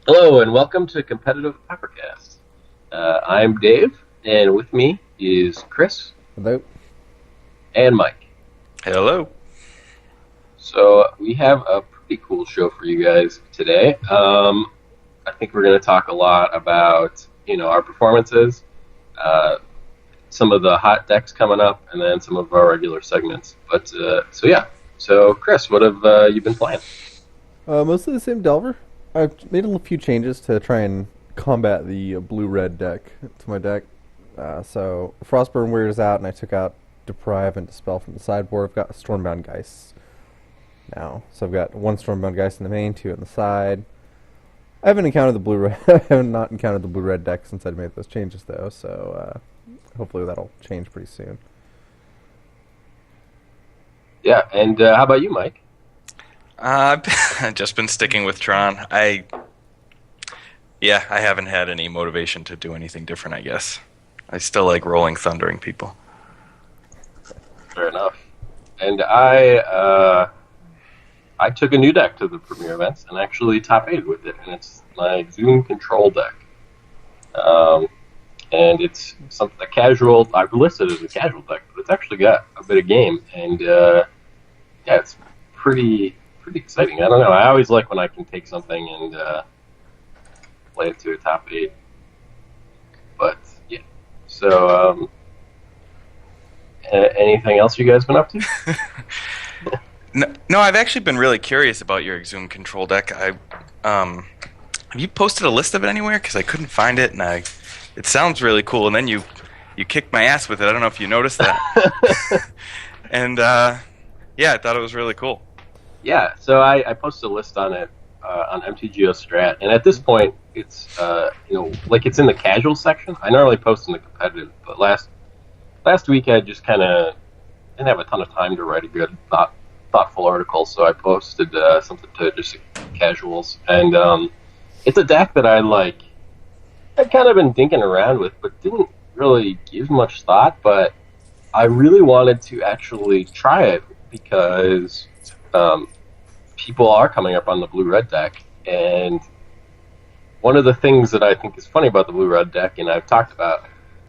Hello and welcome to Competitive Papercast. I'm Dave, and with me is Chris Hello. and Mike. Hello. So we have a pretty cool show for you guys today. I think we're going to talk a lot about our performances, uh, some of the hot decks coming up, and then some of our regular segments. But so yeah. So Chris, what have you been playing? Mostly the same Delver. I've made a few changes to try and combat the blue-red deck to my deck. So Frostburn wears out, and I took out Deprive and Dispel from the sideboard. I've got Stormbound Geist now. So I've got one Stormbound Geist in the main, two in the side. I haven't encountered the blue-red. I have not encountered the blue-red deck since I made those changes, though. So hopefully that'll change pretty soon. Yeah, and how about you, Mike? I've just been sticking with Tron. I haven't had any motivation to do anything different, I guess. I still like rolling thundering people. Fair enough. And I took a new deck to the premier events and actually top 8 with it, and it's my Zoom control deck. And it's a casual. I've listed it as a casual deck, but it's actually got a bit of game, and yeah, it's pretty exciting. I don't know. I always like when I can take something and play it to a top 8. But yeah. So anything else you guys been up to? No, I've actually been really curious about your Exhumed Control deck. Have you posted a list of it anywhere? Because I couldn't find it, and it sounds really cool. And then you kicked my ass with it. I don't know if you noticed that. And yeah, I thought it was really cool. Yeah, so I posted a list on it on MTGO Strat, and at this point, it's like it's in the casual section. I normally post in the competitive, but last week I just kind of didn't have a ton of time to write a good thoughtful article, so I posted something to just casuals, and it's a deck that I'd kind of been thinking around with, but didn't really give much thought. But I really wanted to actually try it because people are coming up on the blue-red deck, and one of the things that I think is funny about the blue-red deck, and I've talked about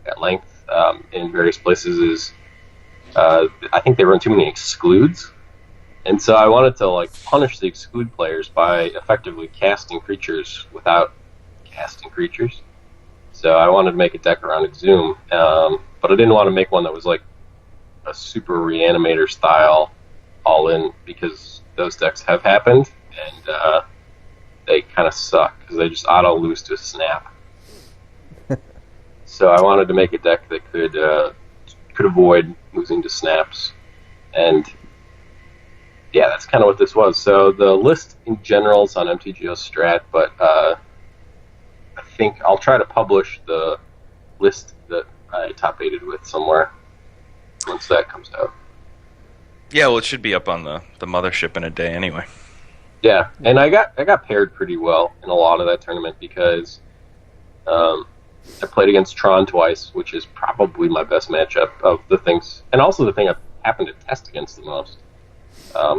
at length in various places, is I think they run too many excludes, and so I wanted to punish the exclude players by effectively casting creatures without casting creatures. So I wanted to make a deck around Exhume, but I didn't want to make one that was like a super reanimator style all in, because those decks have happened, and they kind of suck because they just auto lose to a snap. So I wanted to make a deck that could avoid losing to snaps, and yeah, that's kind of what this was. So the list in general is on MTGO Strat, but I think I'll try to publish the list that I top 8'd with somewhere once that comes out. Yeah, well, it should be up on the mothership in a day anyway. Yeah, and I got paired pretty well in a lot of that tournament because I played against Tron twice, which is probably my best matchup of the things, and also the thing I've happened to test against the most.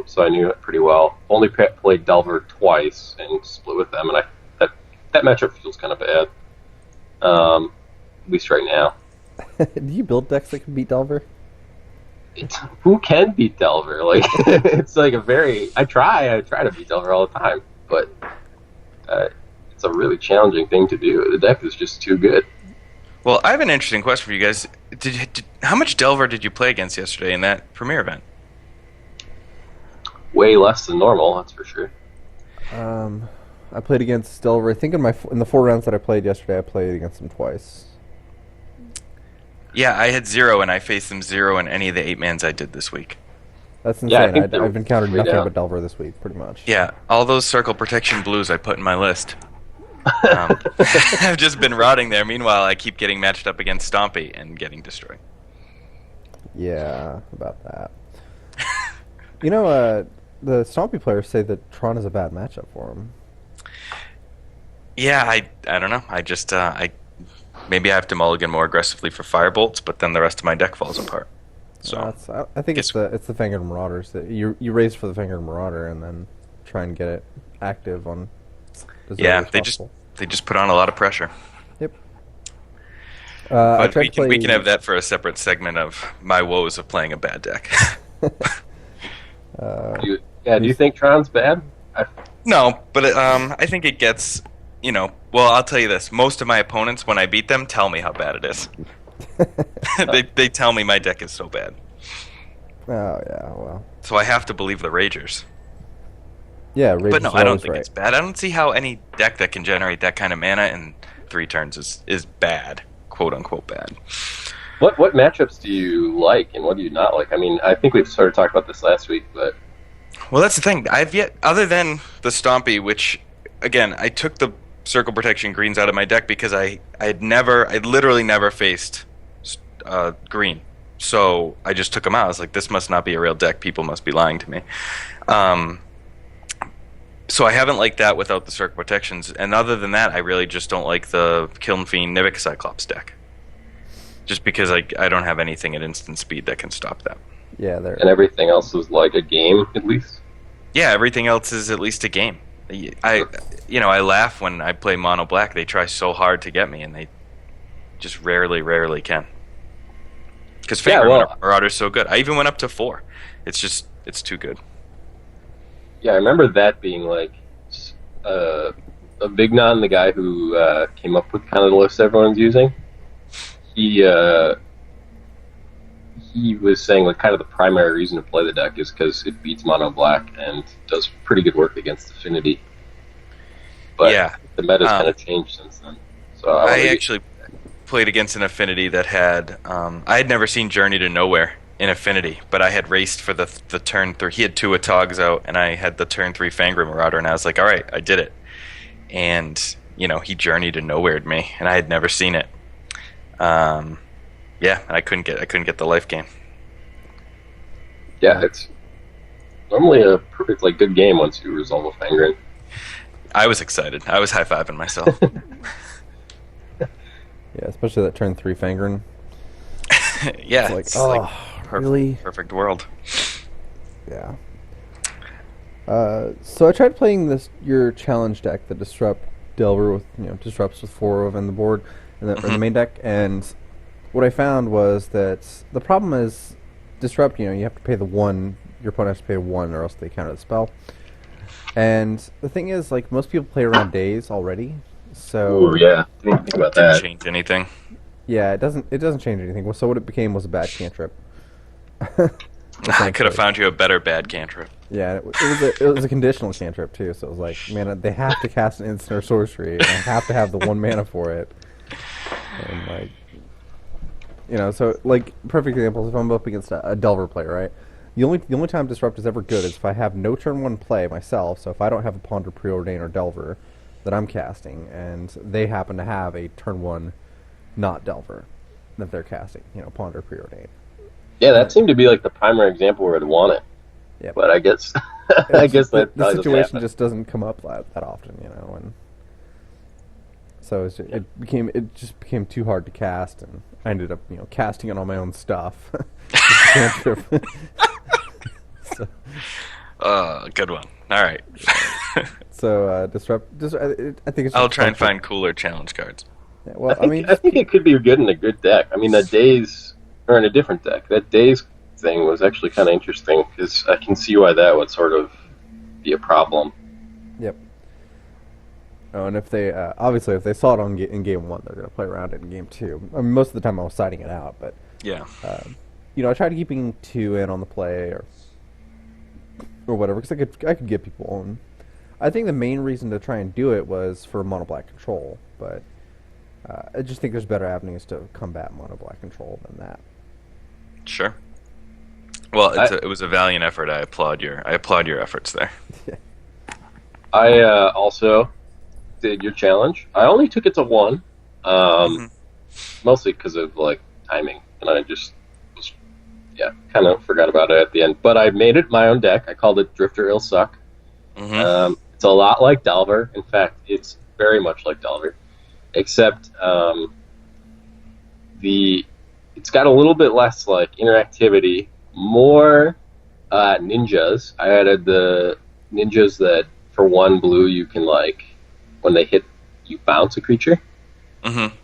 So I knew it pretty well. Only played Delver twice and split with them, and that matchup feels kind of bad, at least right now. Do you build decks that can beat Delver? Who can beat Delver? It's like I try to beat Delver all the time, but it's a really challenging thing to do. The deck is just too good. Well, I have an interesting question for you guys. How much Delver did you play against yesterday in that premiere event? Way less than normal, that's for sure. I played against Delver. I think in the 4 rounds that I played yesterday, I played against him twice. Yeah, I had 0, and I faced them 0 in any of the 8-mans I did this week. That's Yeah, I insane. think I've encountered way nothing down. but Delver this week, pretty much. Yeah, all those Circle Protection blues I put in my list. I've just been rotting there. Meanwhile, I keep getting matched up against Stompy and getting destroyed. Yeah, about that. The Stompy players say that Tron is a bad matchup for him. Yeah, I don't know. I just maybe I have to mulligan more aggressively for Firebolts, but then the rest of my deck falls apart. So I think it's the Vanguard Marauders that you raise for the Vanguard Marauder and then try and get it active on as Yeah, early as possible. they just put on a lot of pressure. Yep. But we can have that for a separate segment of my woes of playing a bad deck. Do you think Tron's bad? No, but I think it gets, well, I'll tell you this. Most of my opponents, when I beat them, tell me how bad it is. They tell me my deck is so bad. Oh, yeah, well. So I have to believe the Ragers. Yeah, Ragers. But no, I don't think right. it's bad. I don't see how any deck that can generate that kind of mana in 3 turns is bad, quote-unquote bad. What matchups do you like and what do you not like? I mean, I think we've sort of talked about this last week, but... Well, that's the thing. Other than the Stompy, which, again, I took the Circle Protection greens out of my deck because I'd literally never faced green. So I just took them out. I was like, this must not be a real deck. People must be lying to me. So I haven't liked that without the Circle Protections. And other than that, I really just don't like the Kiln Fiend Nivik Cyclops deck. Just because I don't have anything at instant speed that can stop that. Yeah, and everything else is like a game, at least? Yeah, everything else is at least a game. I laugh when I play Mono Black. They try so hard to get me, and they just rarely can. Because Marauder's so good. I even went up to 4. It's too good. Yeah, I remember that being like a Big Non, the guy who came up with kind of the list everyone's using. He was saying like kind of the primary reason to play the deck is because it beats Mono Black and does pretty good work against Affinity. But yeah, the meta's kind of changed since then. So I actually played against an Affinity that had I had never seen Journey to Nowhere in Affinity, but I had raced for the turn 3. He had 2 Atogs out, and I had the turn 3 Fangren Marauder, and I was like, all right, I did it. And he Journeyed to Nowhere'd me, and I had never seen it. Yeah, and I couldn't get the life gain. Yeah, it's normally a perfect good game once you resolve a Fangren. I was excited. I was high-fiving myself. Yeah, especially that turn 3 Fangren. Yeah, it's like, really? Perfect world. Yeah. So I tried playing your challenge deck, the Disrupt Delver with disrupts with 4 of in the board in the main deck, and what I found was that the problem is Disrupt. You have to pay the 1. Your opponent has to pay 1, or else they counter the spell. And the thing is, most people play around days already, so. Ooh, yeah, didn't think about that. Didn't change anything. Yeah, it doesn't change anything. So what it became was a bad cantrip. I could have found you a better bad cantrip. Yeah, it was a conditional cantrip too. So it was like, man, they have to cast an instant or sorcery, and I have to have the 1 mana for it. And so perfect example is if I'm up against a Delver player, right? The only time Disrupt is ever good is if I have no turn 1 play myself. So if I don't have a Ponder, Preordain, or Delver that I'm casting, and they happen to have a turn 1 not Delver that they're casting, Ponder, Preordain. Yeah, that seemed to be the primary example where I'd want it. Yeah, but I guess the situation just doesn't come up that often, and so it just became too hard to cast, and I ended up casting it on my own stuff. Good one. All right. So Disrupt. I think it's. I'll try and find cooler challenge cards. Yeah, well, I think it could be good in a good deck. I mean, the Days, or in a different deck. That Days thing was actually kind of interesting because I can see why that would sort of be a problem. Yep. Oh, and if they obviously if they saw it in game 1, they're going to play around it in game 2. I mean, most of the time I was siding it out, but yeah. I tried keeping 2 in on the play or whatever because I could get people on. I think the main reason to try and do it was for mono black control, but I just think there's better avenues to combat mono black control than that. Sure. Well, it was a valiant effort. I applaud your efforts there. I also did your challenge. I only took it to 1, mostly because of timing, and I just was kind of forgot about it at the end. But I made it my own deck. I called it Drifter Ill Suck. It's a lot like Delver. In fact, it's very much like Delver, except it's got a little bit less interactivity, more ninjas. I added the ninjas that for 1 blue you can when they hit, you bounce a creature. Mm-hmm.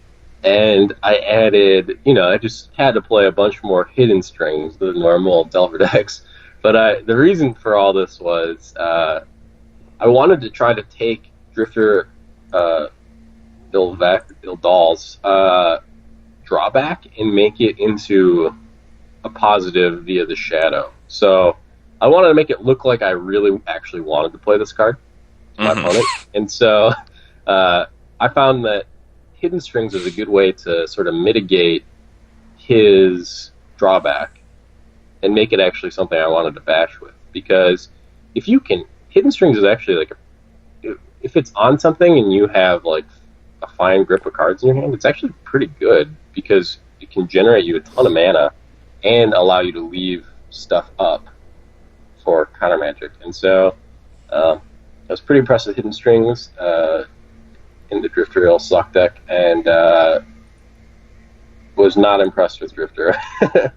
And I added, I just had to play a bunch more hidden strings, the normal Delver decks. But the reason for all this was I wanted to try to take Drifter Ildal's drawback and make it into a positive via the shadow. So I wanted to make it look like I really actually wanted to play this card to my opponent. And so I found that Hidden Strings is a good way to sort of mitigate his drawback and make it actually something I wanted to bash with. Because if you can, Hidden Strings is actually like, if it's on something and you have like a fine grip of cards in your hand, it's actually pretty good because it can generate you a ton of mana and allow you to leave stuff up for counter magic. And so I was pretty impressed with Hidden Strings in the Drifter Ill Sock deck, and was not impressed with Drifter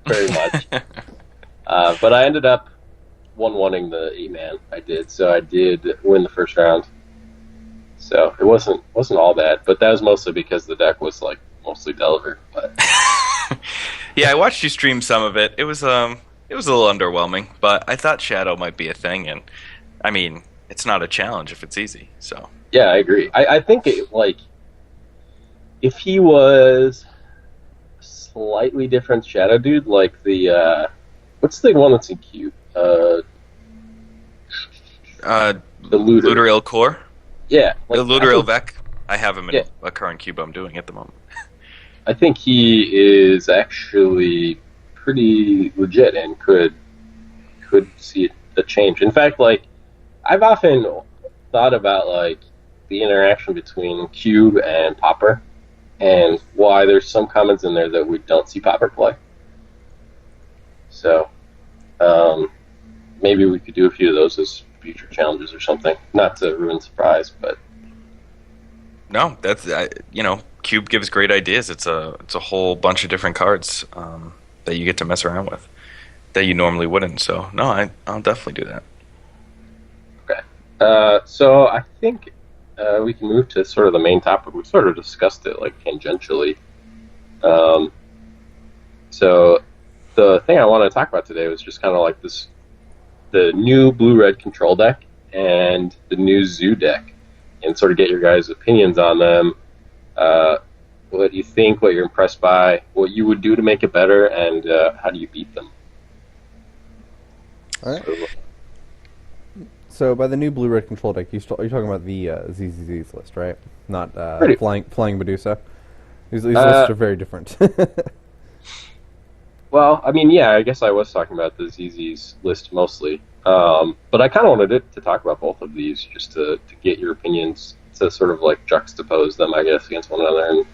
very much. But I ended up 1-1ing the 8-man. I did, so I did win the first round. So it wasn't all bad, but that was mostly because the deck was like mostly Delver. But yeah, I watched you stream some of it. It was a little underwhelming, but I thought Shadow might be a thing, and I mean, it's not a challenge if it's easy. So yeah, I agree. I think if he was a slightly different Shadow dude, like the what's the one that's in Cube? The Looter Core. Yeah, the Looter Vec. I have him in a current cube I'm doing at the moment. I think he is actually pretty legit and could see a change. In fact, like I've often thought about like the interaction between Cube and Popper and why there's some comments in there that we don't see Popper play. So maybe we could do a few of those as future challenges or something. Not to ruin surprise, but no, that's Cube gives great ideas. It's a whole bunch of different cards that you get to mess around with that you normally wouldn't. So no, I'll definitely do that. Okay. So I think we can move to sort of the main topic. We sort of discussed it like tangentially. So the thing I wanted to talk about today was just kind of like the new blue-red control deck and the new Zoo deck, and sort of get your guys' opinions on them. What you think, what you're impressed by, what you would do to make it better, and how do you beat them? All right. So by the new blue-red control deck, you're talking about the ZZZ's list, right? Not Flying Medusa. These lists are very different. Well, I mean, yeah, I guess I was talking about the ZZ's list mostly. But I kind of wanted to talk about both of these just to get your opinions, to sort of like juxtapose them, I guess, against one another and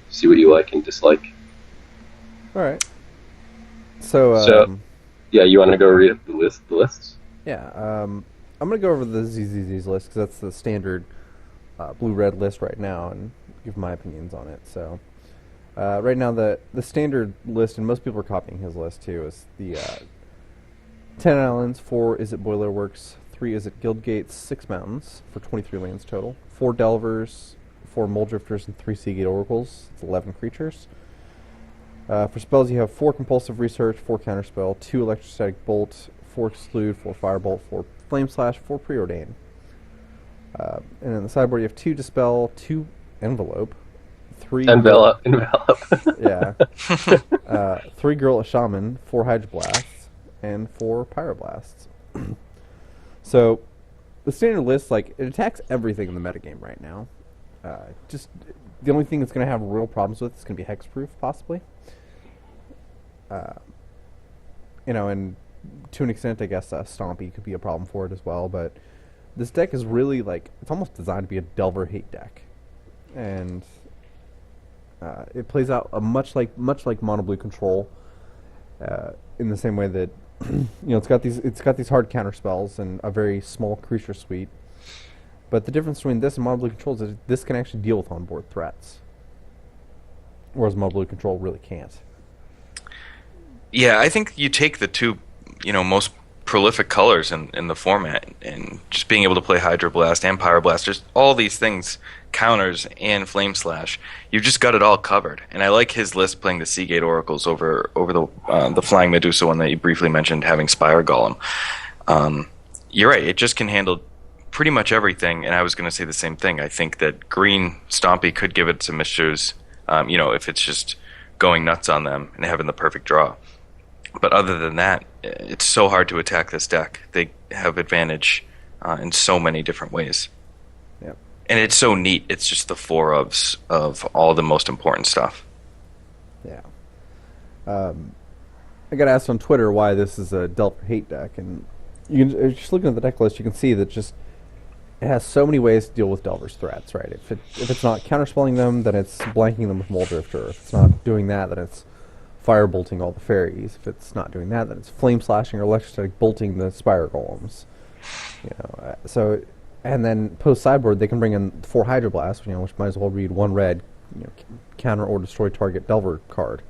see what you like and dislike. All right. So yeah, you want to go read the lists? Yeah. I'm going to go over the ZZZ's list because that's the standard blue-red list right now and give my opinions on it. So right now the standard list, and most people are copying his list too, is the 10 islands, 4 Is It Boiler Works, 3 Is It Guild Gates, 6 mountains for 23 lands total, 4 Delvers, 4 Mole Drifters, and 3 Seagate Oracles. It's 11 creatures. For spells, you have 4 Compulsive Research, 4 Counterspell, 2 Electrostatic Bolt, 4 Exclude, 4 Firebolt, 4 Flame Slash, 4 Preordain. And on the sideboard, you have 2 Dispel, 2 Envelope, 3 Envelope. Yeah. 3 Gorilla Shaman, 4 Hydroblasts, and 4 Pyroblasts. So the standard list, like, it attacks everything in the metagame right now. Just the only thing it's going to have real problems with is going to be hexproof, possibly. And to an extent, I guess Stompy could be a problem for it as well. But this deck is really like, it's almost designed to be a Delver hate deck, and it plays out much like Mono Blue Control, in the same way that it's got these hard counter spells and a very small creature suite. But the difference between this and Mono Blue Control is that this can actually deal with onboard threats, whereas Mono Blue Control really can't. Yeah, I think you take the two, most prolific colors in the format, and just being able to play Hydroblast and Pyroblast, just all these things, counters and Flame Slash. You've just got it all covered. And I like his list playing the Seagate Oracles over the Flying Medusa one that you briefly mentioned, having Spire Golem. You're right, it just can handle pretty much everything, and I was going to say the same thing. I think that green Stompy could give it some issues, if it's just going nuts on them and having the perfect draw. But other than that, it's so hard to attack this deck. They have advantage in so many different ways. Yep. And it's so neat. It's just the four ofs of all the most important stuff. Yeah. I got asked on Twitter why this is a Delver hate deck, and you can, just looking at the deck list, you can see that just it has so many ways to deal with Delver's threats, right? If it's not counterspelling them, then it's blanking them with Moldrifter. If it's not doing that, then it's firebolting all the fairies. If it's not doing that, then it's flame slashing or electrostatic bolting the Spire Golems. And then post sideboard, they can bring in 4 Hydroblast, which might as well read 1 red, counter or destroy target Delver card.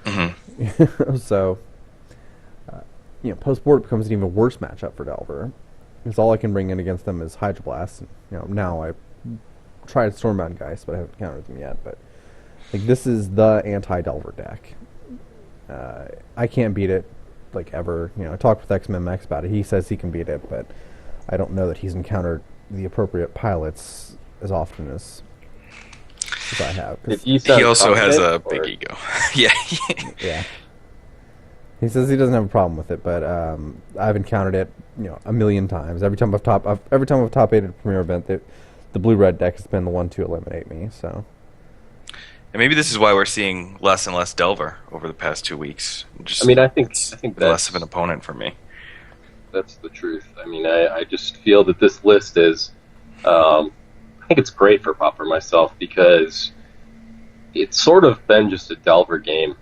Mm-hmm. So, post board becomes an even worse matchup for Delver, because all I can bring in against them is Hydroblast. And, now I tried Stormbound Geist, but I haven't countered them yet. But this is the anti-Delver deck. I can't beat it, ever. I talked with XMMX about it. He says he can beat it, but I don't know that he's encountered the appropriate pilots as often as I have. He also has a big ego. Yeah. Yeah. He says he doesn't have a problem with it, but I've encountered it, a million times. Every time I've top 8'd a Premier event, the blue-red deck has been the one to eliminate me. So. And maybe this is why we're seeing less and less Delver over the past 2 weeks. I think that's less of an opponent for me. That's the truth. I just feel that this list is, I think it's great for Popper myself, because it's sort of been just a Delver game.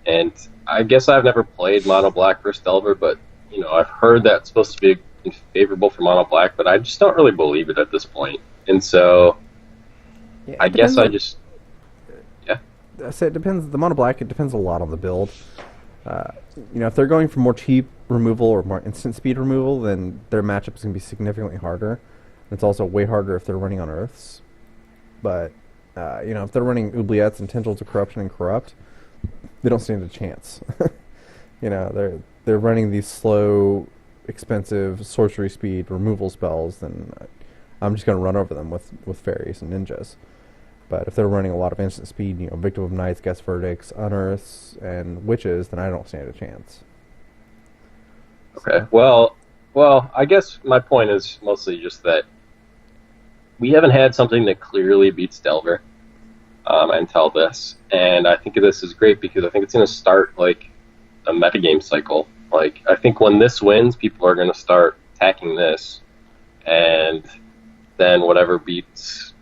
And I guess I've never played Mono Black versus Delver, but, I've heard that's supposed to be favorable for Mono Black, but I just don't really believe it at this point. And so, yeah, I guess I just... I say it depends. The Mono Black, it depends a lot on the build. If they're going for more cheap removal or more instant speed removal, then their matchup is going to be significantly harder. It's also way harder if they're running on Earths. But, if they're running Oubliettes and Tendrils of Corruption and Corrupt, they don't stand a chance. They're running these slow, expensive sorcery speed removal spells, then I'm just going to run over them with fairies and ninjas. But if they're running a lot of instant speed, Victim of Nights, Guess Verdicts, Unearths, and Witches, then I don't stand a chance. Okay, well, I guess my point is mostly just that we haven't had something that clearly beats Delver until this, and I think this is great because I think it's going to start a metagame cycle. I think when this wins, people are going to start attacking this, and then whatever beats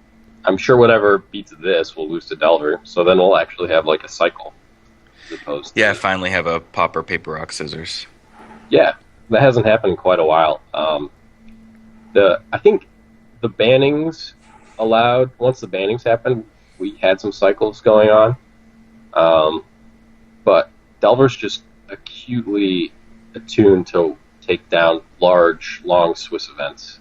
this will lose to Delver, so then we'll actually have a cycle. As opposed to, finally have a Popper Paper Rock Scissors. Yeah, that hasn't happened in quite a while. I think the bannings allowed, once the bannings happened, we had some cycles going on. But Delver's just acutely attuned to take down large, long Swiss events.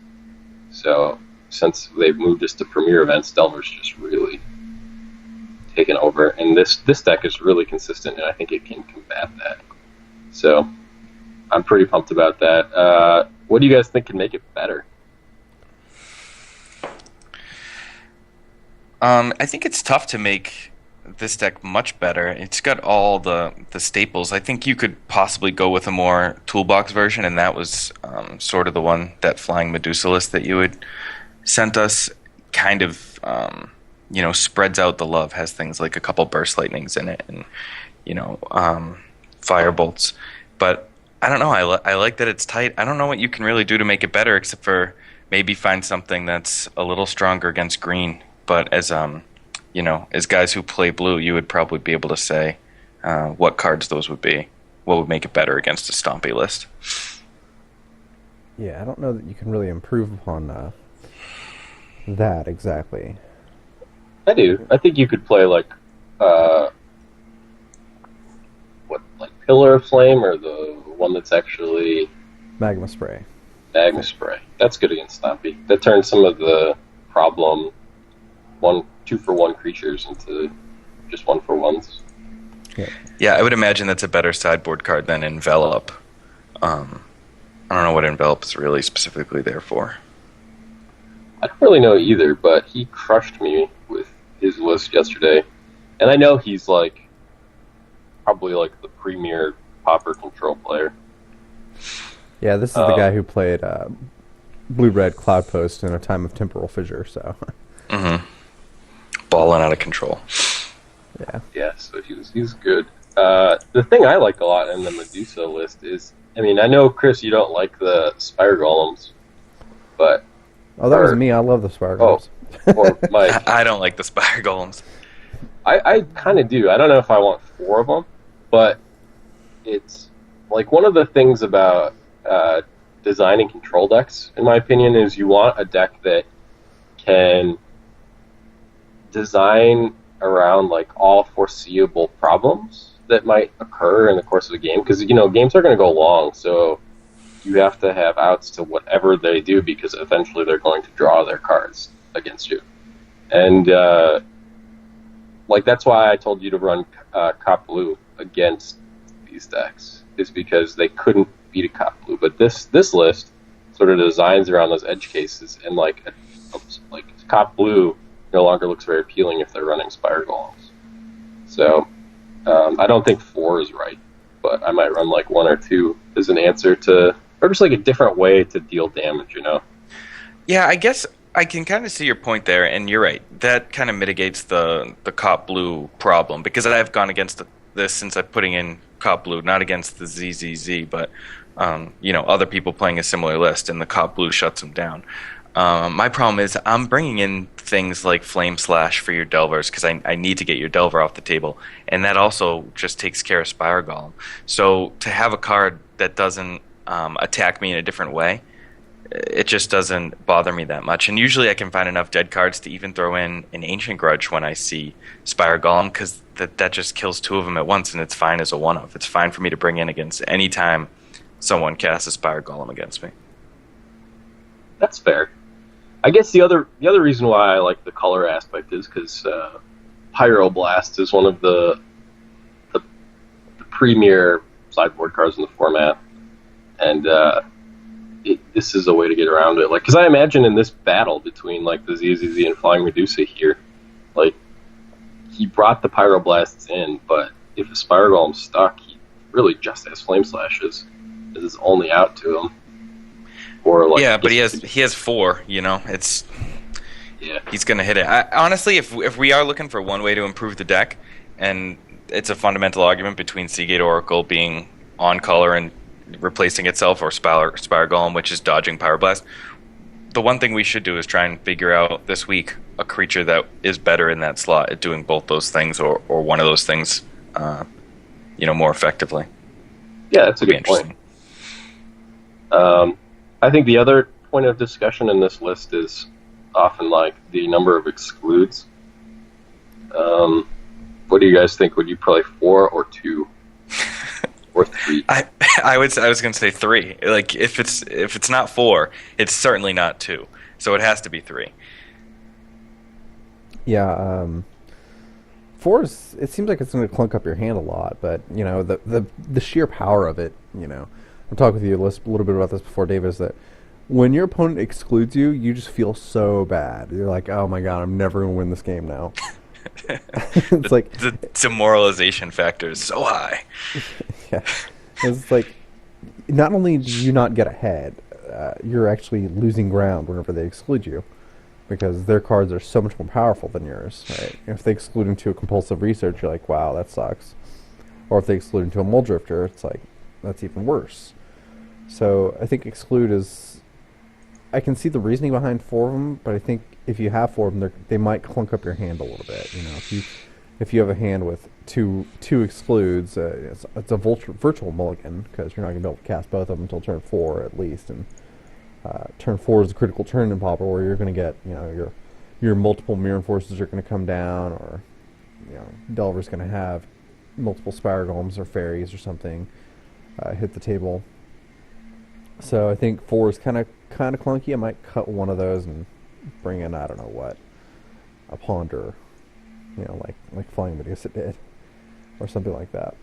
So since they've moved us to Premier events, Delver's just really taken over. And this deck is really consistent, and I think it can combat that. So I'm pretty pumped about that. What do you guys think can make it better? I think it's tough to make this deck much better. It's got all the staples. I think you could possibly go with a more toolbox version, and that was sort of the one, that Flying Medusa list that you had sent us, kind of spreads out the love, has things like a couple burst lightnings in it, and fire bolts. But I don't know. I like that it's tight. I don't know what you can really do to make it better, except for maybe find something that's a little stronger against green. But as as guys who play blue, you would probably be able to say what cards those would be. What would make it better against a Stompy list? Yeah, I don't know that you can really improve upon that exactly. I do. I think you could play Pillar of Flame, or the one that's actually Magma Spray. Magma Spray. That's good against Stompy. That turns some of the problem 2-for-1 creatures into just 1-for-1s. Yeah, I would imagine that's a better sideboard card than Envelop. I don't know what Envelop is really specifically there for. I don't really know either, but he crushed me with his list yesterday. And I know he's probably the premier Pauper control player. Yeah, this is the guy who played Blue-Red Cloudpost in a time of temporal fissure, so... Mm-hmm. Balling out of control. Yeah, so he's good. The thing I like a lot in the Medusa list is, I know, Chris, you don't like the Spire Golems, but... Oh, that was me. I love the Spire Golems. Or Mike. I don't like the Spire Golems. I kind of do. I don't know if I want 4 of them, but it's one of the things about designing control decks, in my opinion, is you want a deck that can design around all foreseeable problems that might occur in the course of the game, because games are going to go long, so you have to have outs to whatever they do, because eventually they're going to draw their cards against you. And that's why I told you to run Cop Blue against these decks, is because they couldn't beat a Cop Blue. But this list sort of designs around those edge cases, and Cop Blue no longer looks very appealing if they're running Spire Golems. So I don't think 4 is right, but I might run 1 or 2 as an answer to, or just a different way to deal damage, Yeah, I guess I can kind of see your point there, and you're right. That kind of mitigates the Cop Blue problem, because I've gone against this since I'm putting in Cop Blue, not against the ZZZ, but other people playing a similar list, and the Cop Blue shuts them down. My problem is I'm bringing in things like Flame Slash for your Delvers, because I need to get your Delver off the table, and that also just takes care of Spire Golem. So to have a card that doesn't attack me in a different way, it just doesn't bother me that much. And usually I can find enough dead cards to even throw in an Ancient Grudge when I see Spire Golem, because that just kills 2 of them at once, and it's fine as a one-of. It's fine for me to bring in against any time someone casts a Spire Golem against me. That's fair. I guess the other reason why I like the color aspect is because Pyroblast is one of the premier sideboard cards in the format, and this is a way to get around it. Because I imagine in this battle between the ZZZ and Flying Medusa here, he brought the Pyroblasts in, but if the Spire Golem's stuck, he really just has Flame Slashes as his only out to him. Or but he has 4. It's he's gonna hit it. Honestly, if we are looking for one way to improve the deck, and it's a fundamental argument between Seagate Oracle being on color and replacing itself, or Spire Golem, which is dodging Pyroblast, the one thing we should do is try and figure out this week a creature that is better in that slot at doing both those things, or one of those things, more effectively. Yeah, that's a good point. I think the other point of discussion in this list is often the number of excludes. What do you guys think? Would you play 4 or 2 or 3? I was going to say 3. If it's not 4, it's certainly not 2. So it has to be 3. Yeah, 4 is. It seems like it's going to clunk up your hand a lot, but the sheer power of it. I talked with you a little bit about this before, David, is that when your opponent excludes you, you just feel so bad. You're like, oh my god, I'm never going to win this game now. It's the demoralization factor is so high. Yeah. It's not only do you not get ahead, you're actually losing ground whenever they exclude you, because their cards are so much more powerful than yours. Right? If they exclude into a compulsive research, you're like, wow, that sucks. Or if they exclude into a Muldrifter, it's like, that's even worse. So I think exclude is... I can see the reasoning behind 4 of them, but I think if you have 4 of them, they might clunk up your hand a little bit. If you have a hand with two excludes, it's a virtual mulligan, because you're not going to be able to cast both of them until turn 4 at least. And turn 4 is a critical turn in Pauper, where you're going to get your multiple Mirror Forces are going to come down, or Delver's going to have multiple Spire Golems or Fairies or something hit the table. So I think 4 is kind of clunky. I might cut one of those and bring in, I don't know what, a ponder, like Flying Medusa did, or something like that.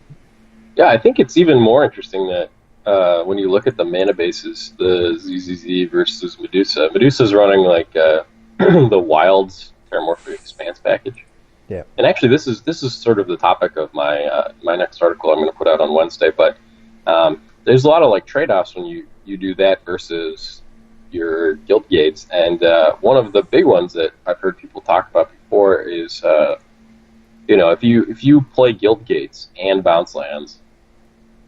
Yeah, I think it's even more interesting that when you look at the mana bases, the ZZZ versus Medusa. Medusa's running like the Wilds Terramorphic Expanse package. Yeah. And actually, this is sort of the topic of my next article I'm going to put out on Wednesday. But there's a lot of like trade-offs when you do that versus your guild gates. And one of the big ones that I've heard people talk about before is if you play guild gates and bounce lands,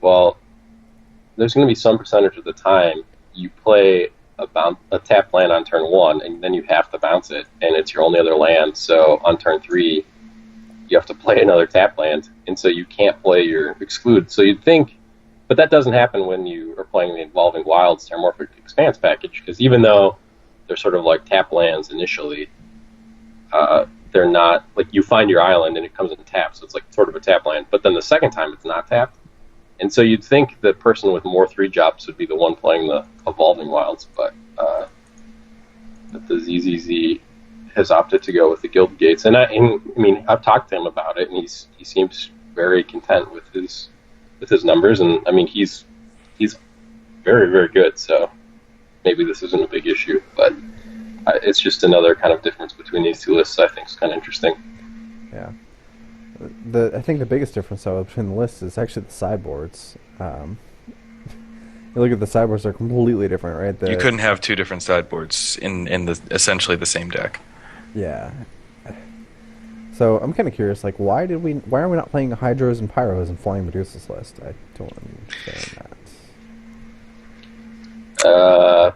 well, there's going to be some percentage of the time you play a tap land on turn 1, and then you have to bounce it, and it's your only other land. So on turn 3, you have to play another tap land, and so you can't play your exclude. So you'd think, but that doesn't happen when you are playing the Evolving Wilds Terramorphic Expanse package, because even though they're sort of like tap lands initially, they're not, like, you find your island and it comes in tap, so it's like sort of a tap land, but then the second time it's not tapped. And so you'd think the person with more 3-drops would be the one playing the Evolving Wilds, but the ZZZ has opted to go with the Guild Gates. And I mean, I've talked to him about it, and he seems very content with his numbers. And I mean, he's very, very good. So maybe this isn't a big issue, but it's just another kind of difference between these two lists. I think is kind of interesting. Yeah. I think the biggest difference, though, between the lists is actually the sideboards. You look at the sideboards; they're completely different, right? You couldn't have two different sideboards in the essentially the same deck. Yeah. So I'm kind of curious, like, why are we not playing Hydros and Pyros and Flying Medusa's list? I don't understand that.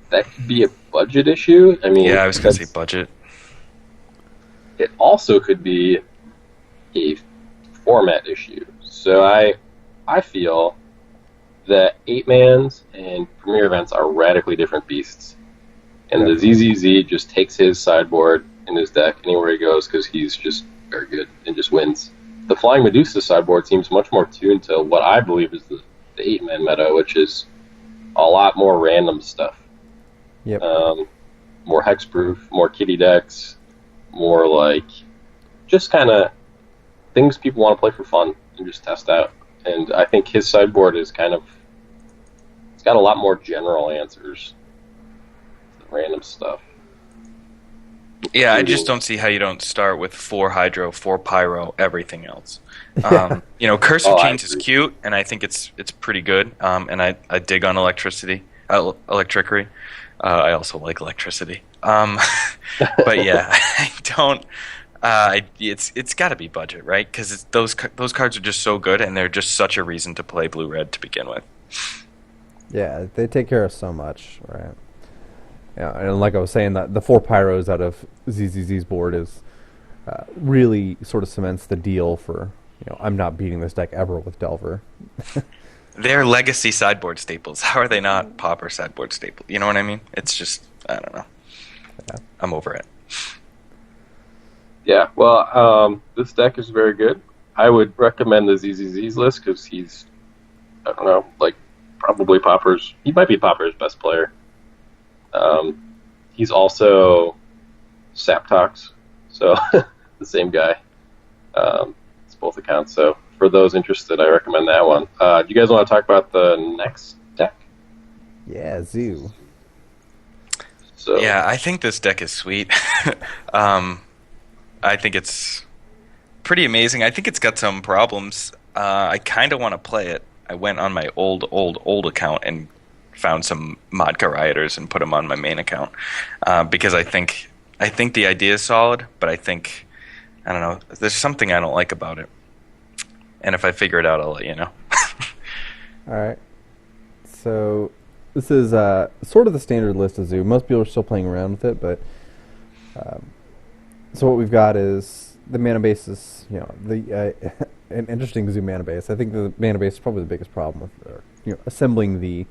That could be a budget issue. I mean, yeah, I was going to say budget. It also could be a format issue. So I feel that 8-mans and premier events are radically different beasts. And the ZZZ just takes his sideboard in his deck anywhere he goes because he's just very good and just wins. The Flying Medusa sideboard seems much more tuned to what I believe is the 8-man meta, which is a lot more random stuff. Yep. More hexproof, more kitty decks, more like just kind of things people want to play for fun and just test out. And I think his sideboard is it's got a lot more general answers to random stuff. Yeah, I just don't see how you don't start with 4 Hydro, 4 Pyro, everything else. Curse of Chains is cute, and I think it's pretty good. And I dig on electricity. I also like electricity. But yeah, I don't. It's got to be budget, right? Because those cards are just so good, and they're just such a reason to play blue-red to begin with. Yeah, they take care of so much, right? Yeah, and like I was saying, the 4 Pyros out of ZZZ's board is really sort of cements the deal for, I'm not beating this deck ever with Delver. They're legacy sideboard staples. How are they not Pauper sideboard staples? You know what I mean? It's just, I don't know. Yeah. I'm over it. Yeah, well, this deck is very good. I would recommend the ZZZ's list because he's, I don't know, like probably he might be Pauper's best player. He's also Saptox, so the same guy. It's both accounts, so for those interested, I recommend that one. Do you guys want to talk about the next deck? Yeah, Zoo. So yeah, I think this deck is sweet. I think it's pretty amazing. I think it's got some problems. I kind of want to play it. I went on my old account and found some Modka Rioters and put them on my main account because I think the idea is solid, but I don't know, there's something I don't like about it. And if I figure it out, I'll let you know. All right. So this is sort of the standard list of Zoo. Most people are still playing around with it, but so what we've got is the mana base is, an interesting Zoo mana base. I think the mana base is probably the biggest problem with assembling the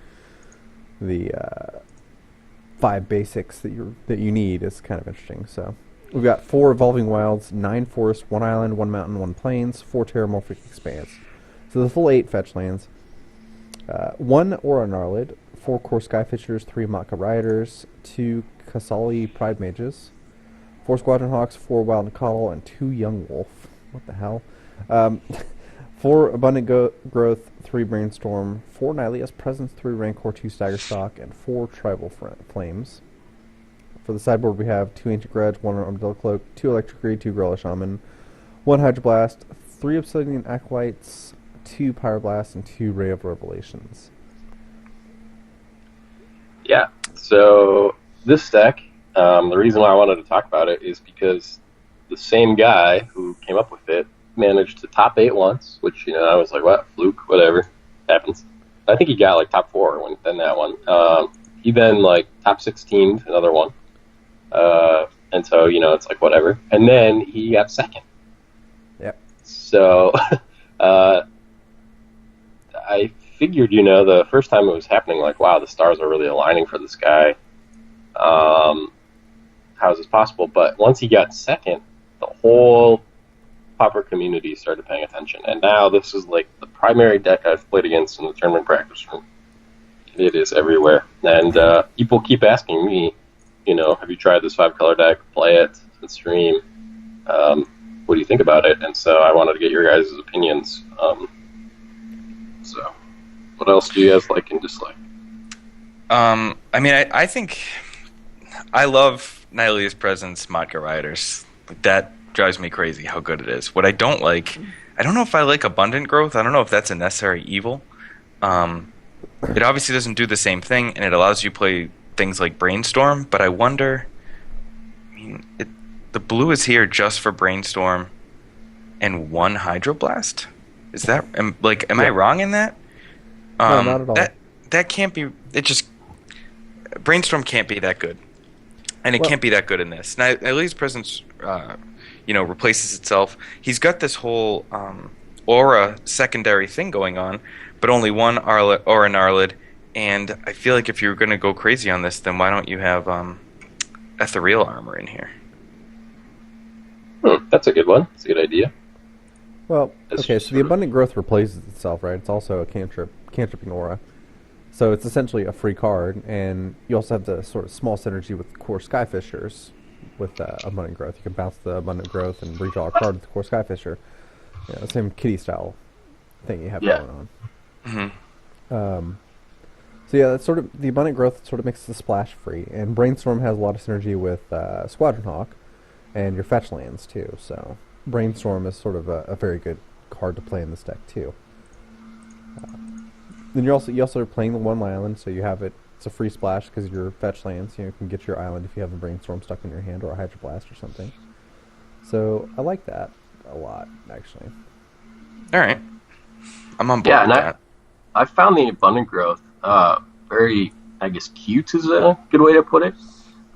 5 basics that you need is kind of interesting. So we've got 4 Evolving Wilds, 9 Forest, 1 Island, 1 Mountain, 1 Plains, 4 Terramorphic Expanse. So the full 8 fetch lands. 1 Aura Gnarlid, 4 core Skyfishers, 3 Matka Riders, 2 Kasali Pride Mages, 4 Squadron Hawks, 4 Wild Coddle, and 2 Young Wolf. What the hell? 4 Abundant Growth, 3 Brainstorm, 4 Nihilia's Presence, 3 Rancor, 2 Stagger Stock, and 4 Tribal Flames. For the sideboard, we have 2 Ancient Grudge, 1 Armadillo Cloak, 2 Electric Greed, 2 Gorilla Shaman, 1 Hydroblast, 3 Obsidian Acolytes, 2 Pyroblast, and 2 Ray of Revelations. Yeah, so this deck, the reason why I wanted to talk about it is because the same guy who came up with it managed to top 8 once, which, I was like, what, fluke, whatever, happens. I think he got, like, top 4 when then that one. He then, like, top 16 another one. And so, it's like, whatever. And then he got second. Yep. So, I figured, the first time it was happening, like, wow, the stars are really aligning for this guy. How is this possible? But once he got second, the whole Pauper community started paying attention. And now this is, like, the primary deck I've played against in the tournament practice room. It is everywhere. And people keep asking me, have you tried this 5-color deck? Play it and stream. What do you think about it? And so I wanted to get your guys' opinions. So, what else do you guys like and dislike? I think I love Nihilia's Presence, Matka Riders. That drives me crazy how good it is. What I don't like, I don't know if I like Abundant Growth. I don't know if that's a necessary evil. It obviously doesn't do the same thing, and it allows you to play things like Brainstorm, but I wonder, the blue is here just for Brainstorm and 1 Hydroblast? Is that, am I wrong in that? No, not at all. That can't be, Brainstorm can't be that good. And it can't be that good in this. Now, Nihilia's Presence, replaces itself. He's got this whole aura secondary thing going on, but only 1 Aura Narlid. And I feel like if you're going to go crazy on this, then why don't you have Ethereal Armor in here? That's a good one. That's a good idea. Well, okay, so the Abundant Growth replaces itself, right? It's also a cantripping aura. So it's essentially a free card, and you also have the sort of small synergy with Core Skyfishers with Abundant Growth. You can bounce the Abundant Growth and redraw a card with the Core Skyfisher. The same kitty style thing you have going on. Mm-hmm. So yeah, that's sort of the Abundant Growth sort of makes the splash free, and Brainstorm has a lot of synergy with Squadron Hawk and your fetch lands too. So Brainstorm is sort of a very good card to play in this deck too. Then you also are playing the 1 island, so you have it. It's a free splash because your fetch lands. You can get your island if you have a Brainstorm stuck in your hand or a Hydroblast or something. So I like that a lot, actually. All right, I'm on board with that. I found the Abundant Growth very, I guess, cute is a good way to put it.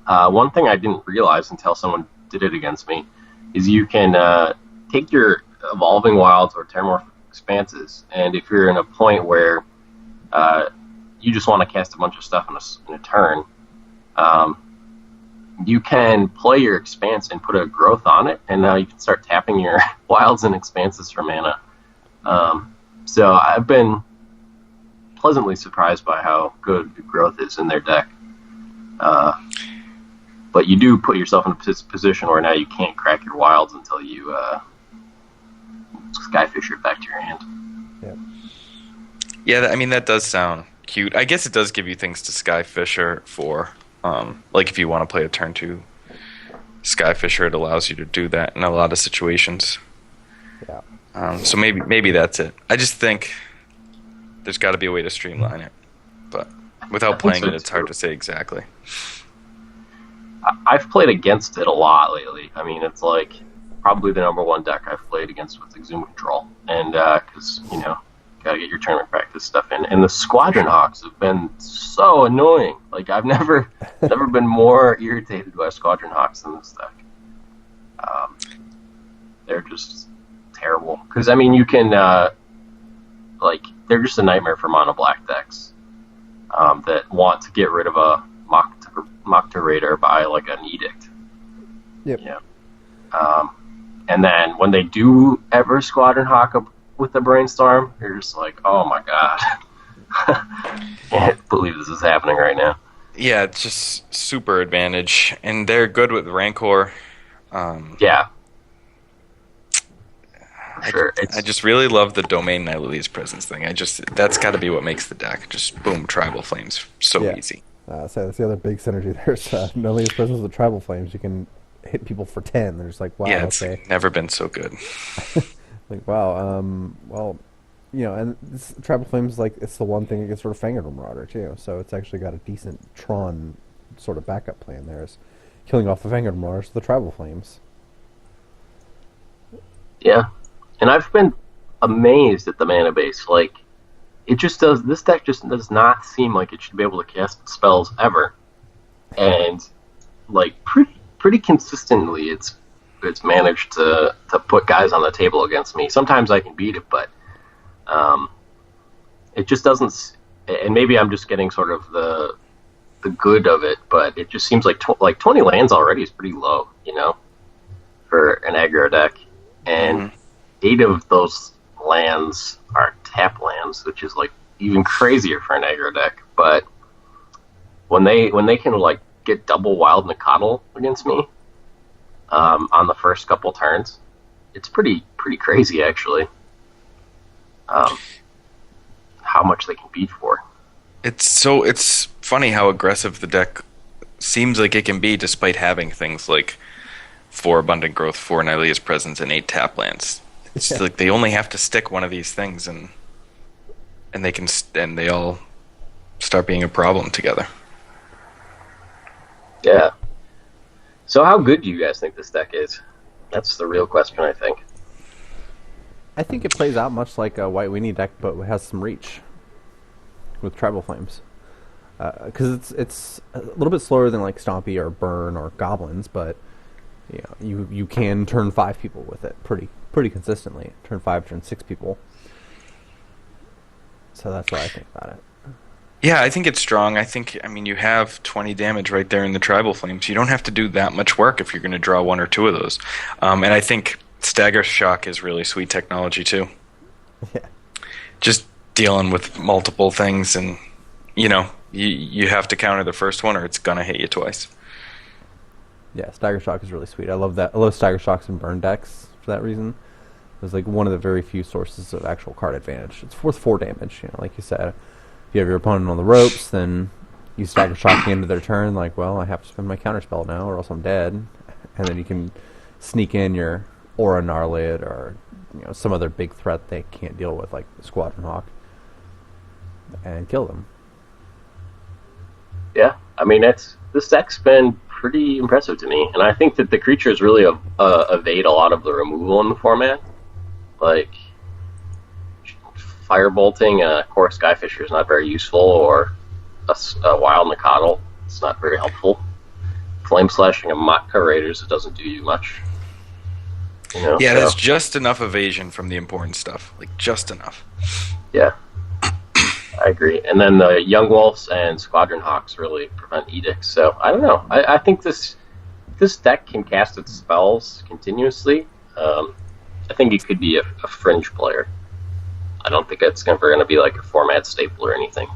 One thing I didn't realize until someone did it against me is you can take your Evolving Wilds or Terramorphic Expanses, and if you're in a point where you just want to cast a bunch of stuff in a turn, you can play your Expanse and put a Growth on it, and now you can start tapping your Wilds and Expanses for mana. So I've been pleasantly surprised by how good the Growth is in their deck. But you do put yourself in a position where now you can't crack your Wilds until you Skyfisher it back to your hand. Yep. Yeah, that does sound cute. I guess it does give you things to Skyfisher for, like if you want to play a turn 2 Skyfisher, it allows you to do that in a lot of situations. Yeah. So maybe that's it. I just think there's got to be a way to streamline it, but without playing it, it's hard to say exactly. I've played against it a lot lately. It's like probably the number 1 deck I've played against with Exhume Control, and because gotta get your tournament practice stuff in. And the Squadron Hawks have been so annoying. Like I've never been more irritated by Squadron Hawks than this deck. They're just terrible. Because you can they're just a nightmare for mono black decks that want to get rid of a Mokta Raider by like an edict. Yep. Yeah. And then when they do ever Squadron Hawk up with the Brainstorm, you're just like, oh my god. can't believe this is happening right now. Yeah, it's just super advantage, and they're good with Rancor. Yeah, for sure. I just really love the domain Nihilia's presence thing. That's got to be what makes the deck. Just boom, tribal flames, so Yeah. easy. So that's the other big synergy. There's Nolia's presence with tribal flames. You can hit people for 10. They're just like, wow, Yeah, it's okay. never been so good. Like, wow, well, and this tribal flames, like, it's the one thing that gets rid of Fanged Marauder, too. So it's actually got a decent Tron sort of backup plan there, is killing off the Fanged Marauders with the tribal flames. Yeah, and I've been amazed at the mana base. Like, this deck just does not seem like it should be able to cast spells ever. And, like, pretty consistently, it's managed to put guys on the table against me. Sometimes I can beat it, but it just doesn't. And maybe I'm just getting sort of the good of it, but it just seems like 20 lands already is pretty low, for an aggro deck. And 8 of those lands are tap lands, which is like even crazier for an aggro deck. But when they can like get double Wild Nacatl against me on the first couple turns, it's pretty crazy actually. How much they can beat for. It's funny how aggressive the deck seems like it can be, despite having things like 4 Abundant Growth, 4 Nihilia's Presence, and 8 tap lands. It's like they only have to stick one of these things, and they all start being a problem together. Yeah. So how good do you guys think this deck is? That's the real question, I think. I think it plays out much like a White Weenie deck, but it has some reach with Tribal Flames. Because it's a little bit slower than like Stompy or Burn or Goblins, but you can turn 5 people with it pretty consistently. Turn 5, turn 6 people. So that's what I think about it. Yeah, I think it's strong. I mean, you have 20 damage right there in the Tribal Flames. You don't have to do that much work if you're going to draw 1 or 2 of those. And I think Stagger Shock is really sweet technology, too. Yeah. Just dealing with multiple things, and, you have to counter the first one or it's going to hit you twice. Yeah, Stagger Shock is really sweet. I love that. I love Stagger Shocks and Burn decks for that reason. It's like one of the very few sources of actual card advantage. It's worth 4 damage, like you said. If you have your opponent on the ropes, then you Stagger Shock the end of their turn, like, well, I have to spend my counterspell now or else I'm dead. And then you can sneak in your Aura Gnarlid or some other big threat they can't deal with, like Squadron Hawk, and kill them. Yeah, I mean, this deck's been pretty impressive to me, and I think that the creatures really evade a lot of the removal in the format. Like, Firebolting a Core Skyfisher is not very useful, or a Wild Nacatl, it's not very helpful. Flame Slashing a Matka Raiders, it doesn't do you much. Yeah, there's just enough evasion from the important stuff. Like, just enough. Yeah, I agree. And then the Young Wolves and Squadron Hawks really prevent edicts. So, I don't know. I think this deck can cast its spells continuously. I think it could be a fringe player. I don't think it's ever going to be like a format staple or anything.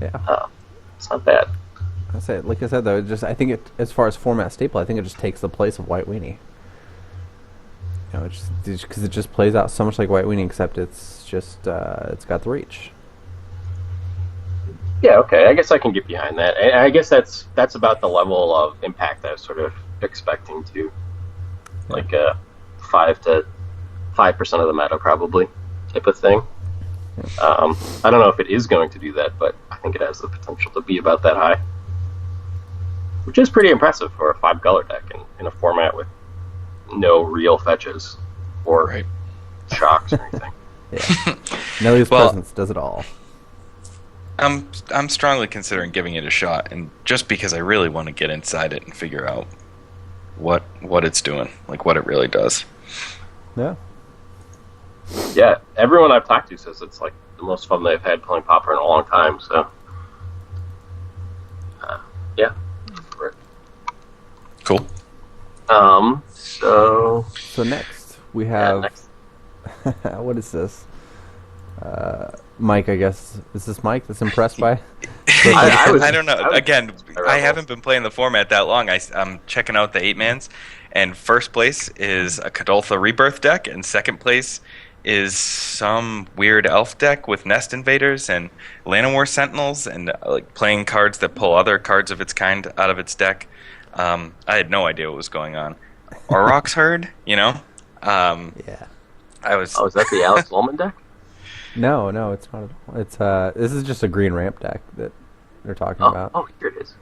Yeah. It's not bad. Like I said, though, I think it, as far as format staple, I think it just takes the place of White Weenie. Because it just plays out so much like White Weenie, except it's just it's got the reach. Yeah, okay. I guess I can get behind that. I guess that's about the level of impact I was sort of expecting to, like 5% of the meta probably type of thing. I don't know if it is going to do that, but I think it has the potential to be about that high, which is pretty impressive for a 5-color deck in a format with no real fetches or shocks or anything. Yeah. Nihilia's Presence does it all. I'm strongly considering giving it a shot, and just because I really want to get inside it and figure out what it's doing, like what it really does. Yeah. Yeah, everyone I've talked to says it's like the most fun they've had playing Pauper in a long time. So, yeah, cool. So next we have next. what is this? Mike, I guess. Is this Mike that's impressed by? I don't know. Again, I Rebels. haven't been playing the format that long. I'm checking out the 8-mans, and first place is a Kadoltha Rebirth deck, and second place is some weird elf deck with Nest Invaders and Llanowar Sentinels, and like playing cards that pull other cards of its kind out of its deck. I had no idea what was going on. Aurochs Herd, you know? Yeah. I was. Oh, is that the Alex Ullman deck? No, it's not at all. It's this is just a green ramp deck that they're talking Oh, about. oh, here it is.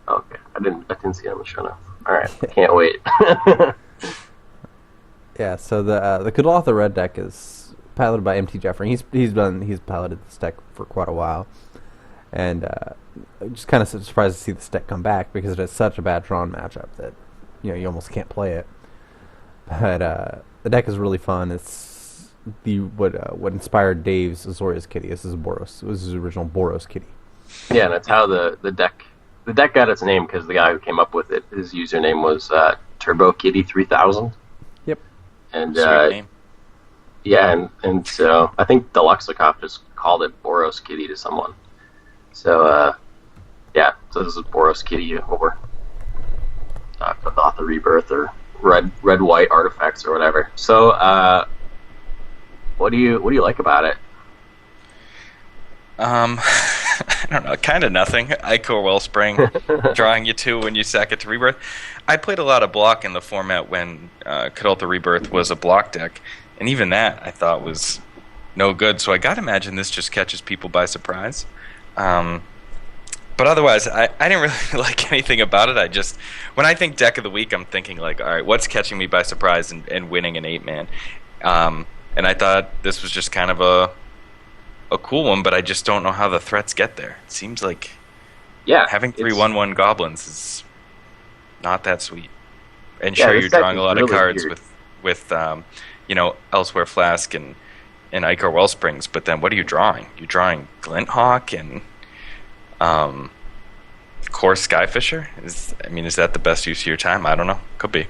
Okay, I didn't see it on the show notes. All right, can't wait. Yeah, so the Kadoltha red deck is piloted by MT Jeffrey. He's piloted this deck for quite a while, and just kind of surprised to see this deck come back because it has such a bad drawn matchup that you almost can't play it. But the deck is really fun. It's what inspired Dave's Azorius kitty. This is Boros. It was his original Boros kitty. Yeah, and it's how the deck got its name because the guy who came up with it, his username was Turbo Kitty 3000. Yep. And Sweet name. yeah, and so I think Deluxicop just called it Boros Kitty to someone. So yeah, so this is Boros Kitty over Kadoltha Rebirth or red white artifacts or whatever. So what do you like about it? I don't know, kind of nothing. Icor Wellspring, drawing you 2 when you sack it to Rebirth. I played a lot of block in the format when Kadoltha Rebirth was a block deck, and even that I thought was no good, so I gotta imagine this just catches people by surprise. But otherwise, I didn't really like anything about it. When I think deck of the week, I'm thinking like, all right, what's catching me by surprise and winning an 8-man? And I thought this was just kind of a cool one, but I just don't know how the threats get there. It seems like having 3/1/1 goblins is not that sweet. And sure, you're drawing a lot of cards weird. with Elsewhere Flask and Icor Wellsprings, but then what are you drawing? You're drawing Glinthawk and Core Skyfisher? Is that the best use of your time? I don't know. Could be.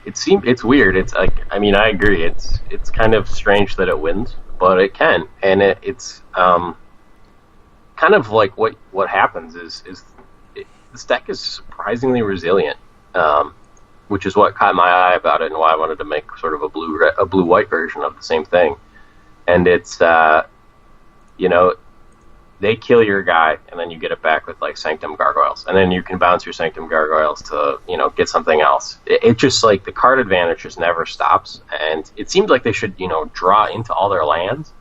It's weird. It's like, I agree. It's kind of strange that it wins, but it can, and it's kind of like what happens is this deck is surprisingly resilient, which is what caught my eye about it and why I wanted to make sort of a blue white version of the same thing. And it's they kill your guy, and then you get it back with like Sanctum Gargoyles, and then you can bounce your Sanctum Gargoyles to get something else. It just like the card advantage just never stops, and it seems like they should draw into all their lands,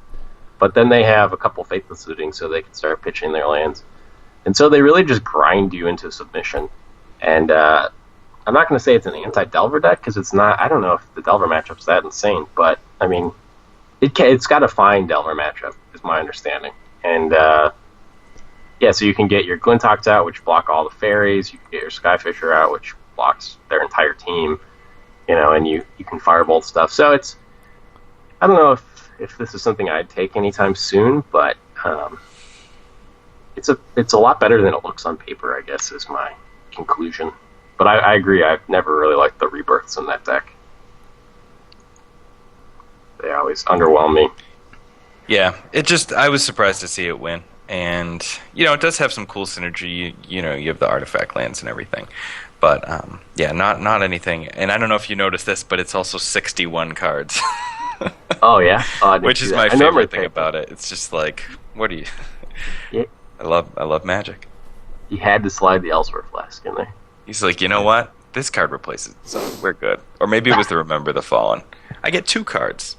but then they have a couple Faithless Looting, so they can start pitching their lands, and so they really just grind you into submission. And I'm not going to say it's an anti-Delver deck because it's not. I don't know if the Delver matchup's that insane, but it's got a fine Delver matchup, is my understanding. And so you can get your Glinthawks out, which block all the fairies. You can get your Skyfisher out, which blocks their entire team. And you can firebolt stuff. So I don't know if this is something I'd take anytime soon, but it's a lot better than it looks on paper, I guess, is my conclusion. But I agree. I've never really liked the rebirths in that deck. They always underwhelm me. Yeah, I was surprised to see it win. And, it does have some cool synergy. You have the artifact lands and everything. But, not anything. And I don't know if you noticed this, but it's also 61 cards. Oh, yeah? Which is my favorite thing about it. It's just like, what do you... Yeah. I love Magic. You had to slide the Elsewhere Flask in there. He's like, you know what? This card replaces it, so we're good. Or maybe it was the Remember the Fallen. I get 2 cards.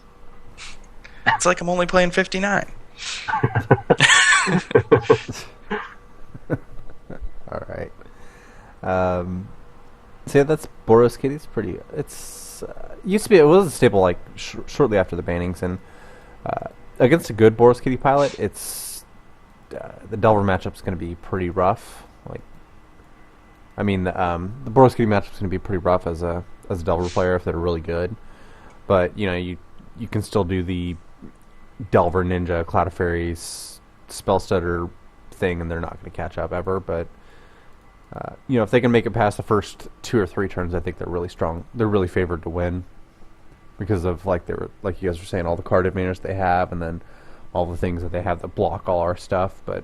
It's like I'm only playing 59. All right. So yeah, that's Boros Kitty. It's pretty. It's used to be. It was a staple like shortly after the bannings, and against a good Boros Kitty pilot, it's the Delver matchup's going to be pretty rough. Like, the Boros Kitty matchup's going to be pretty rough as a Delver player if they're really good. But you can still do the Delver Ninja Cloud of Fairies spell stutter thing, and they're not going to catch up ever. But if they can make it past the first 2 or 3 turns, I think they're really strong. They're really favored to win because of like you guys were saying, all the card advantage they have, and then all the things that they have that block all our stuff, but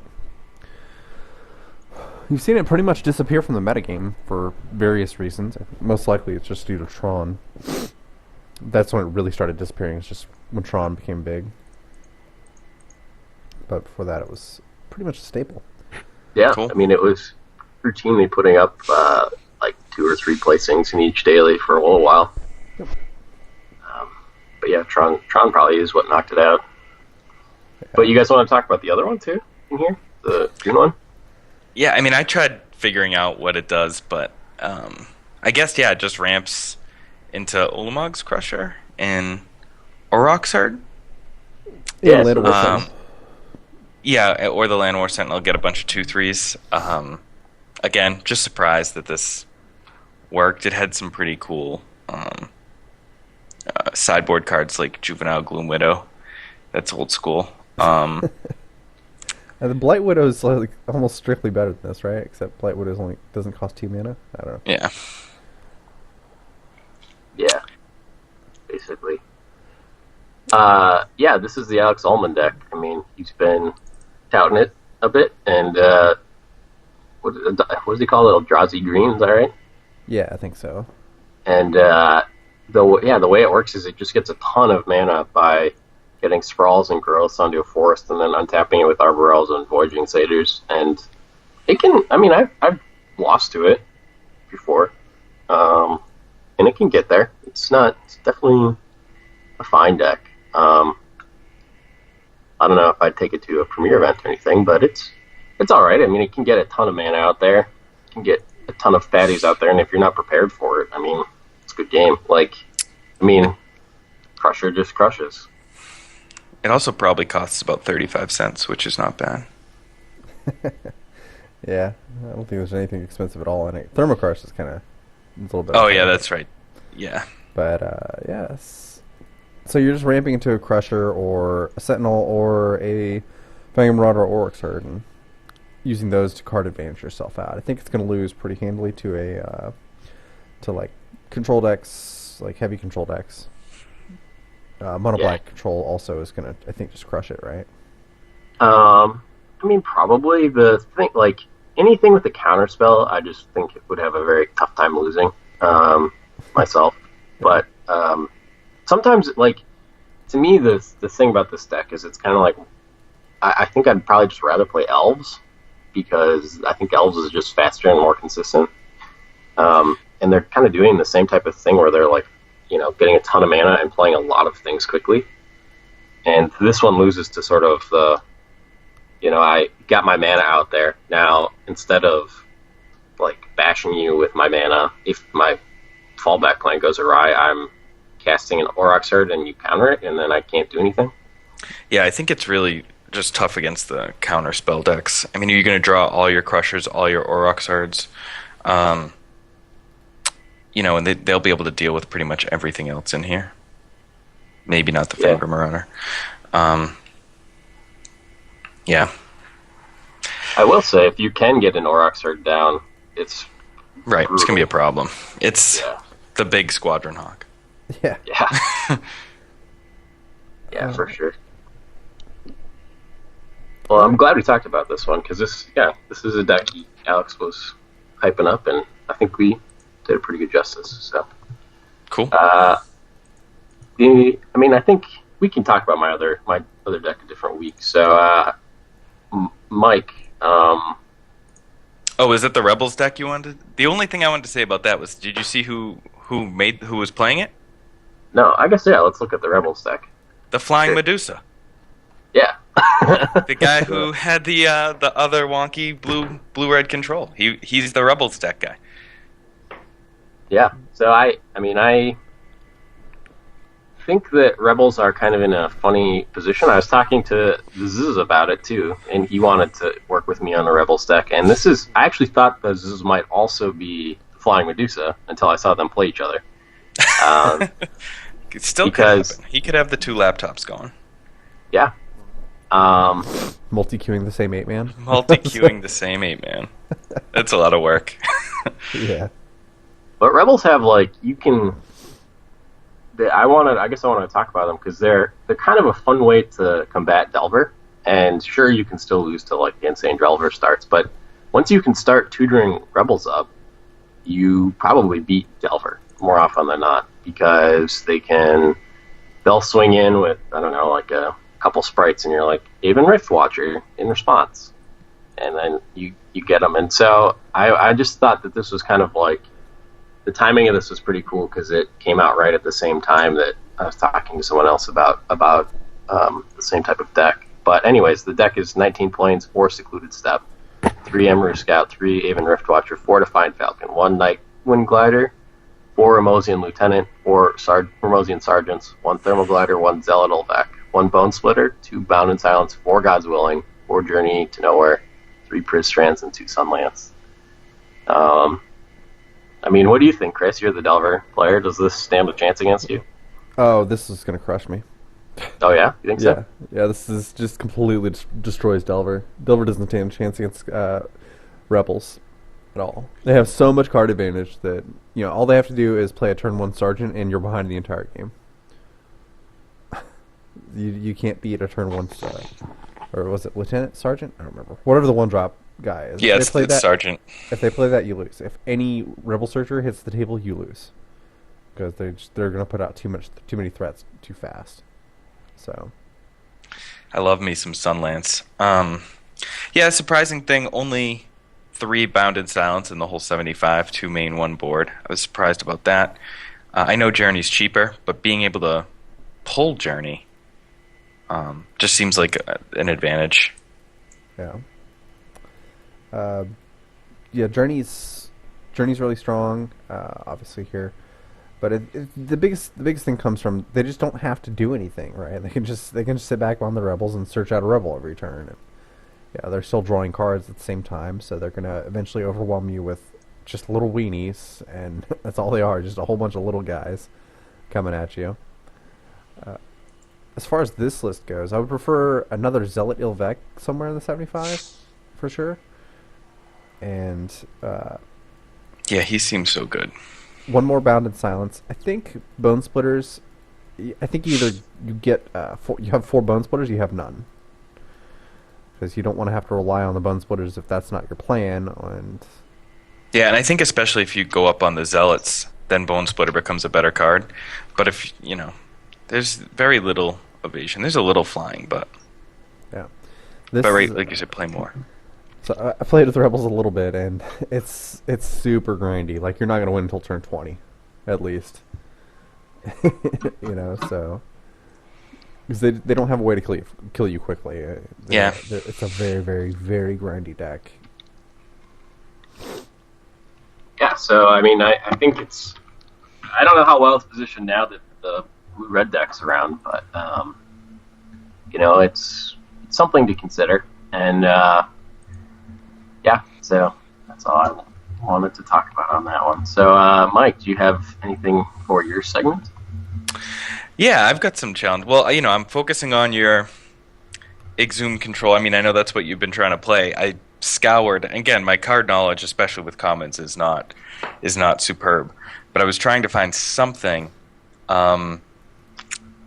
you've seen it pretty much disappear from the metagame for various reasons. Most likely it's just due to Tron. That's when it really started disappearing. It's just when Tron became big. But before that, it was pretty much a staple. Yeah, Cool. I mean, it was routinely putting up like 2 or 3 placings in each daily for a little while. Yep. But yeah, Tron probably is what knocked it out. Yeah. But you guys want to talk about the other one too in here, the green one? Yeah, I mean, I tried figuring out what it does, but I guess, yeah, it just ramps into Ulamog's Crusher and Oroxard. Yeah, yeah, or the Land War Sentinel, get a bunch of 2/3s. Again, just surprised that this worked. It had some pretty cool sideboard cards like Juvenile Gloom Widow. That's old school. The Blight Widow is like almost strictly better than this, right? Except Blight Widow only doesn't cost 2 mana. I don't know. Yeah. Yeah. Basically. Yeah, this is the Alex Ullman deck. I mean, he's been touting it a bit, and what does he call it? Eldrazi Green, is that right? Yeah, I think so. And the way it works is it just gets a ton of mana by getting Sprawls and Growths onto a forest, and then untapping it with Arborels and Voyaging Satyrs. And it can, I mean, I've lost to it before, and it can get there. It's definitely a fine deck. I don't know if I'd take it to a premier event or anything, but it's all right. I mean, it can get a ton of mana out there. It can get a ton of fatties out there, and if you're not prepared for it, I mean, it's a good game. Like, I mean, Crusher just crushes. It also probably costs about 35 cents, which is not bad. Yeah, I don't think there's anything expensive at all in it. Thermokarst is kind of a little bit. Oh, yeah, that's right. Yeah. But, yes. So you're just ramping into a Crusher or a Sentinel or a Fang Marauder or Oroxard and using those to card advantage yourself out. I think it's going to lose pretty handily to like control decks, like heavy control decks. Mono black control also is going to, I think, just crush it, right? I mean, probably the thing, like anything with the counterspell, I just think it would have a very tough time losing myself. But sometimes, like, to me, the thing about this deck is it's kind of like, I think I'd probably just rather play Elves, because I think Elves is just faster and more consistent. And they're kind of doing the same type of thing where they're like, you know, getting a ton of mana and playing a lot of things quickly. And this one loses to sort of the, you know, I got my mana out there. Now, instead of, like, bashing you with my mana, if my fallback plan goes awry, I'm casting an Oroxard and you counter it, and then I can't do anything. Yeah, I think it's really just tough against the counter spell decks. I mean, you're going to draw all your Crushers, all your Oroxards, you know, and they'll be able to deal with pretty much everything else in here. Maybe not the Fang Marauder. Yeah. I will say, if you can get an Oroxard down, it's right. brutal. It's going to be a problem. It's the big Squadron Hawk. Yeah. Yeah. Yeah, for sure. Well, I'm glad we talked about this one, because this is a deck Alex was hyping up, and I think we did a pretty good justice. So cool. I mean, I think we can talk about my other deck a different week. So, Mike. Oh, is it the Rebels deck you wanted? The only thing I wanted to say about that was, did you see who was playing it? No, I guess let's look at the Rebels deck. The Flying Medusa. Yeah. The guy who had the other wonky blue red control. He's the Rebels deck guy. Yeah. So I think that Rebels are kind of in a funny position. I was talking to Zzz about it too, and he wanted to work with me on a Rebels deck. And I actually thought that Zzz might also be Flying Medusa until I saw them play each other. It still could happen. He could have the 2 laptops going. Yeah. Multi-queuing the same 8-man? Multi-queuing the same 8-man. That's a lot of work. Yeah. But Rebels have, like, I guess I wanted to talk about them because they're kind of a fun way to combat Delver. And sure, you can still lose to like the insane Delver starts, but once you can start tutoring Rebels up, you probably beat Delver more often than not because they'll swing in with, I don't know, like a couple sprites, and you're like, Haven Rift Watcher in response, and then you get them. And so I just thought that this was kind of like, the timing of this was pretty cool because it came out right at the same time that I was talking to someone else about the same type of deck. But anyways, the deck is 19 planes, 4 Secluded Step, 3 Emerald Scout, 3 Haven Rift Watcher, 4 Defiant Falcon, 1 Night Wind Glider, 4 Remosian Lieutenant, 4 Remosian Sergeants, 1 Thermal Glider, 1 Zealot Ulvac, 1 Bone Splitter, 2 Bound in Silence, 4 God's Willing, 4 Journey to Nowhere, 3 Priz Strands, and 2 Sunlance. I mean, what do you think, Chris? You're the Delver player. Does this stand a chance against you? Oh, this is going to crush me. Oh, yeah? You think so? Yeah, this is just completely destroys Delver. Delver doesn't stand a chance against Rebels at all. They have so much card advantage that, all they have to do is play a turn 1 Sergeant, and you're behind the entire game. You can't beat a turn 1 or was it Lieutenant? Going to remember. Whatever the 1-drop guy is. Yeah, it's Sergeant. If they play that, you lose. If any Rebel Searcher hits the table, you lose. Because they're going to put out too many threats too fast. So, I love me some Sunlance. Yeah, surprising thing, only 3 Bound in Silence in the whole 75, 2 main, 1 board. I was surprised about that. I know Journey's cheaper, but being able to pull Journey just seems like an advantage. Yeah. Journey's really strong, obviously here. But the biggest thing comes from they just don't have to do anything, right? They can just sit back on the Rebels and search out a Rebel every turn. And, yeah, they're still drawing cards at the same time, so they're gonna eventually overwhelm you with just little weenies, and that's all they are, just a whole bunch of little guys coming at you. As far as this list goes, I would prefer another Zealot Ilvec somewhere in the 75, for sure. And yeah, he seems so good. 1 more Bound in Silence. I think Bone Splitters. I think either you get you have 4 Bone Splitters, you have none, because you don't want to have to rely on the Bone Splitters if that's not your plan. And yeah, and I think especially if you go up on the Zealots, then Bone Splitter becomes a better card. But if there's very little evasion. There's a little flying, but yeah, like you said, play more. So I played with the Rebels a little bit, and it's super grindy. Like, you're not going to win until turn 20, at least. So because they don't have a way to kill you quickly. It's a very, very, very grindy deck. Yeah, so I mean, I think I don't know how well it's positioned now that the blue-red deck's around, but it's something to consider, and yeah, so that's all I wanted to talk about on that one. So, Mike, do you have anything for your segment? Yeah, I've got some challenge. Well, I'm focusing on your Exhume control. I mean, I know that's what you've been trying to play. I scoured again. My card knowledge, especially with commons, is not superb. But I was trying to find something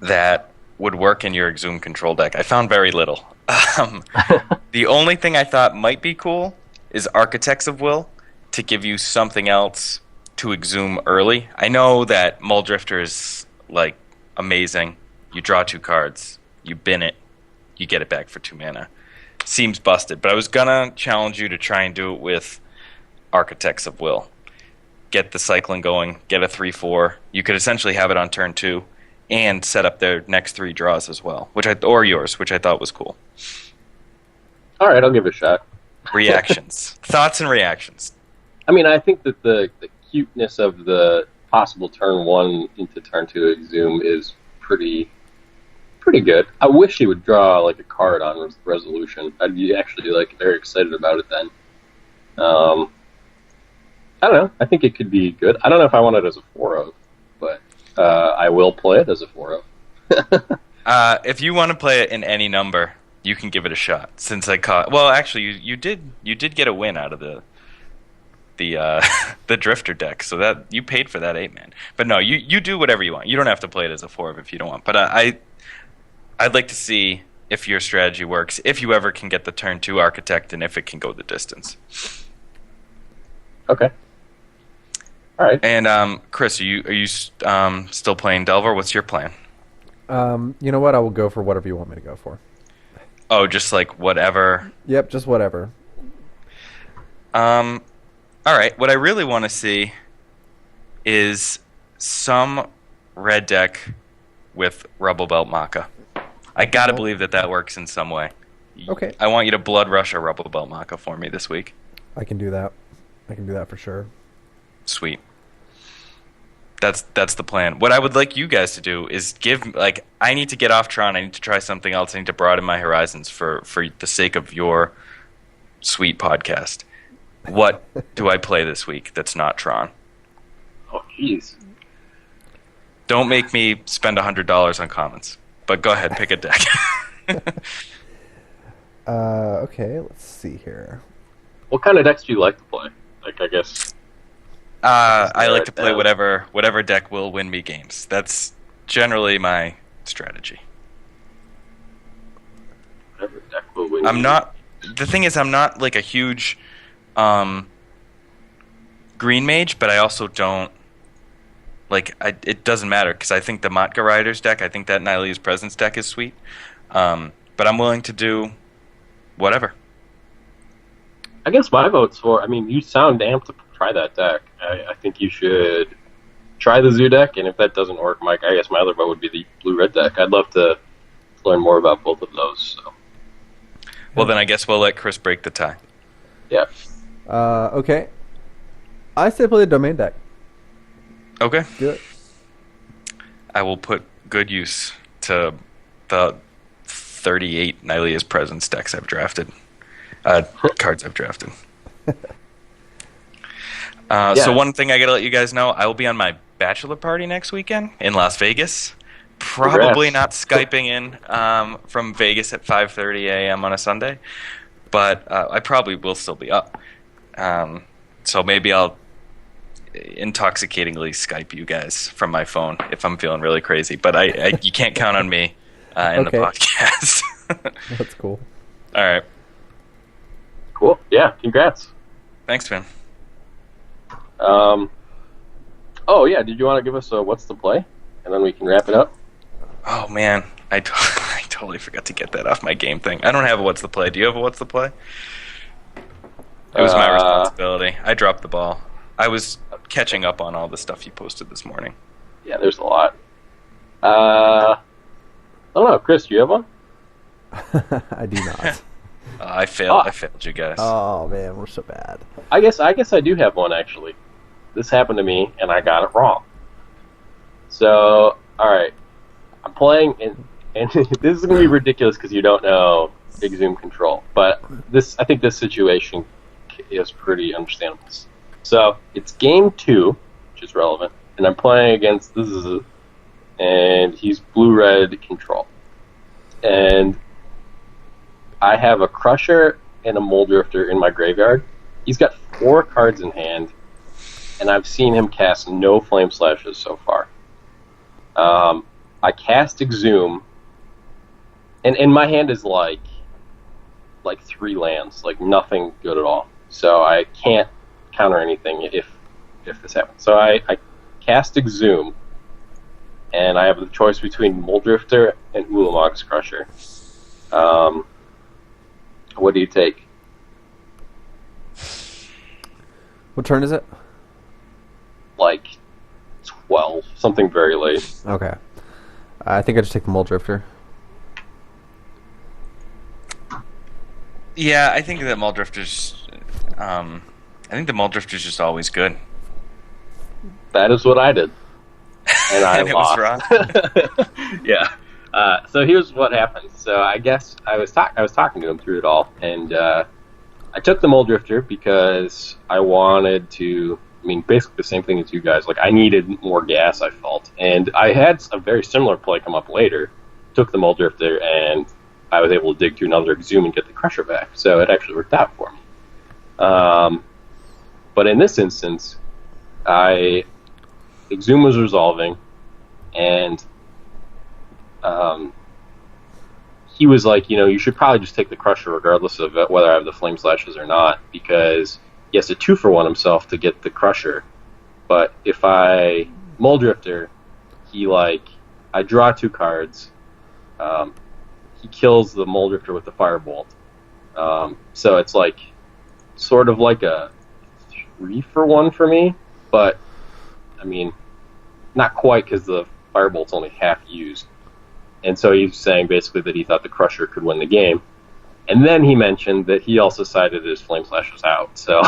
that would work in your Exhume control deck. I found very little. The only thing I thought might be cool is Architects of Will, to give you something else to Exhume early. I know that Muldrifter is like amazing. You draw 2 cards, you bin it, you get it back for 2 mana. Seems busted, but I was gonna challenge you to try and do it with Architects of Will. Get the cycling going, get a 3/4. You could essentially have it on turn 2 and set up their next 3 draws as well, or yours, which I thought was cool. All right, I'll give it a shot. Reactions. Thoughts and reactions. I mean, I think that the cuteness of the possible turn 1 into turn 2 Exhume is pretty good. I wish he would draw like a card on Resolution. I'd be actually like very excited about it then. I don't know. I think it could be good. I don't know if I want it as a 4/0, but I will play it as a 4/0. If you want to play it in any number, you can give it a shot. Since I caught, well, actually, you did get a win out of the the the Drifter deck, so that you paid for that 8-man. But no, you do whatever you want. You don't have to play it as a 4 if you don't want. But I'd like to see if your strategy works, if you ever can get the turn 2 Architect, and if it can go the distance. Okay. All right. And Chris, are you still playing Delver? What's your plan? You know what? I will go for whatever you want me to go for. Oh, just like whatever. Yep, just whatever. All right. What I really want to see is some red deck with Rubble Belt Maka. I gotta believe that works in some way. Okay. I want you to Blood Rush a Rubble Belt Maka for me this week. I can do that. I can do that for sure. Sweet. That's the plan. What I would like you guys to do is I need to get off Tron. I need to try something else. I need to broaden my horizons for the sake of your sweet podcast. What do I play this week that's not Tron? Oh, jeez. Don't make me spend $100 on commons. But go ahead, pick a deck. Okay, let's see here. What kind of decks do you like to play? Like, I guess. I like to play whatever deck will win me games. That's generally my strategy. Whatever deck will win. The thing is, I'm not like a huge green mage, but I also don't it doesn't matter because I think the Matka Riders deck, I think that Nylea's Presence deck is sweet. But I'm willing to do whatever. I guess my vote's for. I mean, you sound amped to try that deck. I think you should try the Zoo deck, and if that doesn't work, Mike, I guess my other vote would be the blue-red deck. I'd love to learn more about both of those. So. Well, then I guess we'll let Chris break the tie. Yeah. Okay. I say play the Domain deck. Okay. Do it. I will put good use to the 38 Nylea's Presence decks I've drafted. Cards I've drafted. So one thing I gotta let you guys know, I will be on my bachelor party next weekend in Las Vegas. Probably not Skyping in from Vegas at 5:30 a.m. on a Sunday, but I probably will still be up. So maybe I'll intoxicatingly Skype you guys from my phone if I'm feeling really crazy. But you can't count on me in the podcast. That's cool. All right. Cool. Yeah. Congrats. Thanks, man. Oh yeah. Did you want to give us a what's the play, and then we can wrap it up? Oh man, I totally forgot to get that off my game thing. I don't have a what's the play. Do you have a what's the play? It was my responsibility. I dropped the ball. I was catching up on all the stuff you posted this morning. Yeah, there's a lot. I don't know, Chris. Do you have one? I do not. I failed. I failed you guys. Oh man, we're so bad. I guess I do have one actually. This happened to me, and I got it wrong. So, all right, I'm playing, and this is gonna be ridiculous because you don't know Big Zoom Control, but I think this situation is pretty understandable. So it's game 2, which is relevant, and I'm playing against and he's blue-red control, and I have a Crusher and a Mole Drifter in my graveyard. He's got 4 cards in hand, and I've seen him cast no Flame Slashes so far. I cast Exhume, and my hand is like 3 lands, like nothing good at all. So I can't counter anything if this happens. So I cast Exhume, and I have the choice between Mole Drifter and Ulamog's Crusher. What do you take? What turn is it? Like 12, something very late. Okay. I think I just take the Mole Drifter. Yeah, I think that Mole Drifter's. I think the Mole Drifter's just always good. That is what I did, and I and it lost. was wrong. Yeah. So here's what happened. So I guess I was talking to him through it all, and I took the Mole Drifter because I wanted to. I mean, basically the same thing as you guys. Like, I needed more gas, I felt, and I had a very similar play come up later. Took the Mole Drifter, and I was able to dig through another Exhume and get the Crusher back. So it actually worked out for me. But in this instance, Exhume was resolving, and he was like, you should probably just take the Crusher regardless of whether I have the Flame Slashes or not, because he has to 2-for-1 himself to get the Crusher. But if I Mole Drifter, I draw 2 cards. He kills the Mole Drifter with the Firebolt. So it's sort of like a 3-for-1 for me, but I mean, not quite, because the Firebolt's only half used. And so he's saying basically that he thought the Crusher could win the game. And then he mentioned that he also sided his Flame Slash was out. So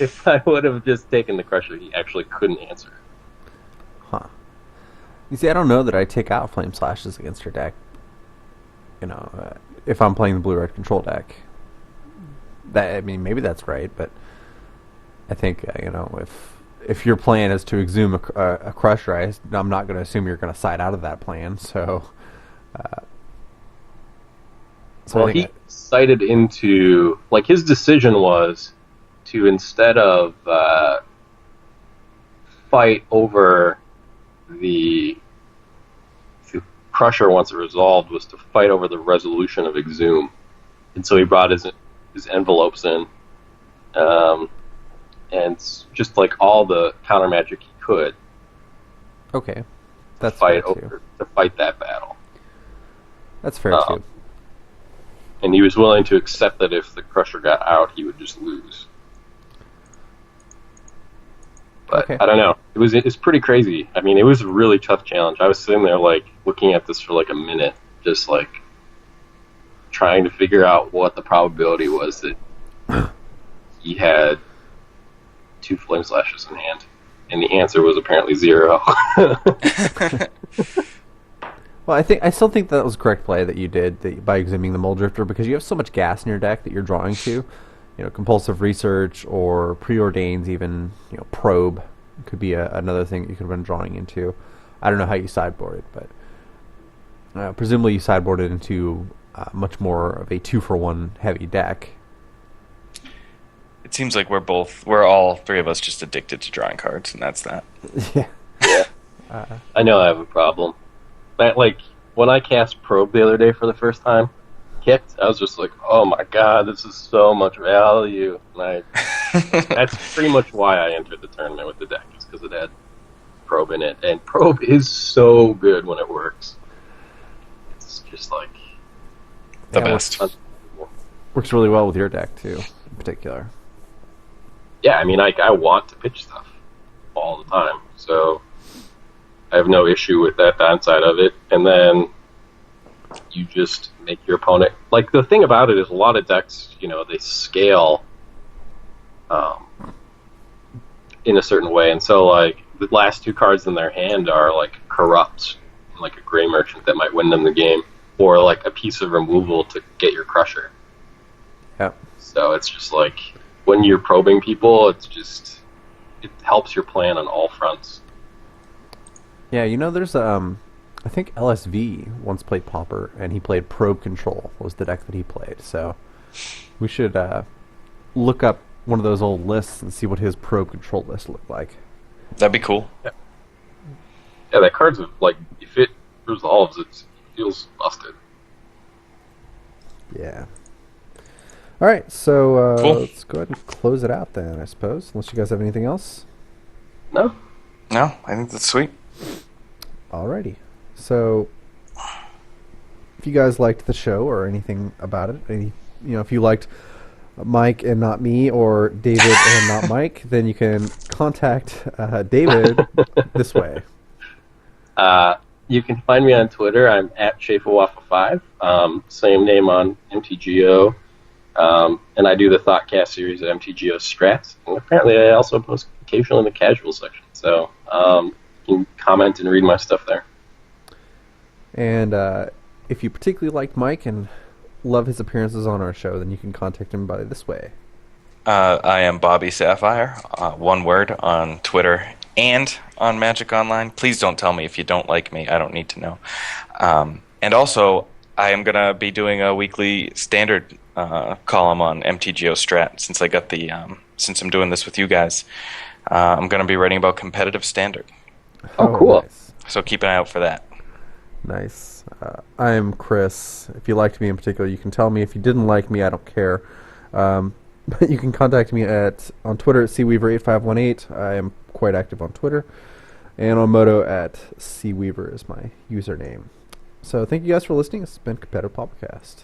if I would have just taken the Crusher, he actually couldn't answer. Huh. You see, I don't know that I take out Flame Slashes against your deck. If I'm playing the blue-red control deck. Maybe that's right, but I think, if your plan is to exhume a Crusher, I'm not going to assume you're going to side out of that plan, so... Well, he cited into... his decision was to, instead of fight over the Crusher once it resolved, was to fight over the resolution of Exhume. And so he brought his envelopes in, and just all the counter magic he could. Okay, that's fight fair too. To fight that battle. That's fair too. And he was willing to accept that if the Crusher got out, he would just lose. But okay. I don't know. It's pretty crazy. I mean, it was a really tough challenge. I was sitting there looking at this for a minute, just trying to figure out what the probability was that he had 2 Flame Slashes in hand. And the answer was apparently 0. Well, I still think that was correct play that you did by exhuming the Mole Drifter, because you have so much gas in your deck that you're drawing to. Compulsive Research or Preordains, even Probe could be another thing that you could have been drawing into. I don't know how you sideboarded, but presumably you sideboarded into much more of a 2-for-1 heavy deck. It seems like we're all 3 of us just addicted to drawing cards, and that's that. Yeah. I know I have a problem. When I cast Probe the other day for the first time, kicked, I was just like, oh my god, this is so much value. And that's pretty much why I entered the tournament with the deck, is because it had Probe in it. And Probe is so good when it works. It's just the best. Works really well with your deck too, in particular. Yeah, I mean, I want to pitch stuff all the time, so I have no issue with that downside of it. And then you just make your opponent... the thing about it is a lot of decks, they scale in a certain way. And so, the last 2 cards in their hand are, Corrupt, a Gray Merchant that might win them the game, or, a piece of removal to get your Crusher. Yeah. So it's just, when you're probing people, it helps your plan on all fronts. Yeah, there's I think LSV once played Pauper, and he played Probe Control was the deck that he played. So we should look up one of those old lists and see what his Probe Control list looked like. That'd be cool. Yeah, that card's if it resolves, it feels busted. Yeah. All right, so cool. Let's go ahead and close it out then, I suppose, unless you guys have anything else. No, I think that's sweet. Alrighty. So, if you guys liked the show or anything about it, if you liked Mike and not me, or David and not Mike, then you can contact David this way. You can find me on Twitter. I'm at Shafawafa5. Same name on MTGO. And I do the Thoughtcast series at MTGO Strats. And apparently I also post occasionally in the casual section. So you can comment and read my stuff there. And if you particularly like Mike and love his appearances on our show, then you can contact him by this way. I am Bobby Sapphire, one word, on Twitter and on Magic Online. Please don't tell me if you don't like me. I don't need to know. And also, I am gonna be doing a weekly standard column on MTGO Strat since I got the since I'm doing this with you guys. I'm gonna be writing about competitive standard. Oh, cool. Nice. So keep an eye out for that. Nice. I'm Chris. If you liked me in particular, you can tell me. If you didn't like me, I don't care. But you can contact me on Twitter at cweaver8518. I am quite active on Twitter. And on Moto at cweaver is my username. So thank you guys for listening. This has been Competitive Podcast.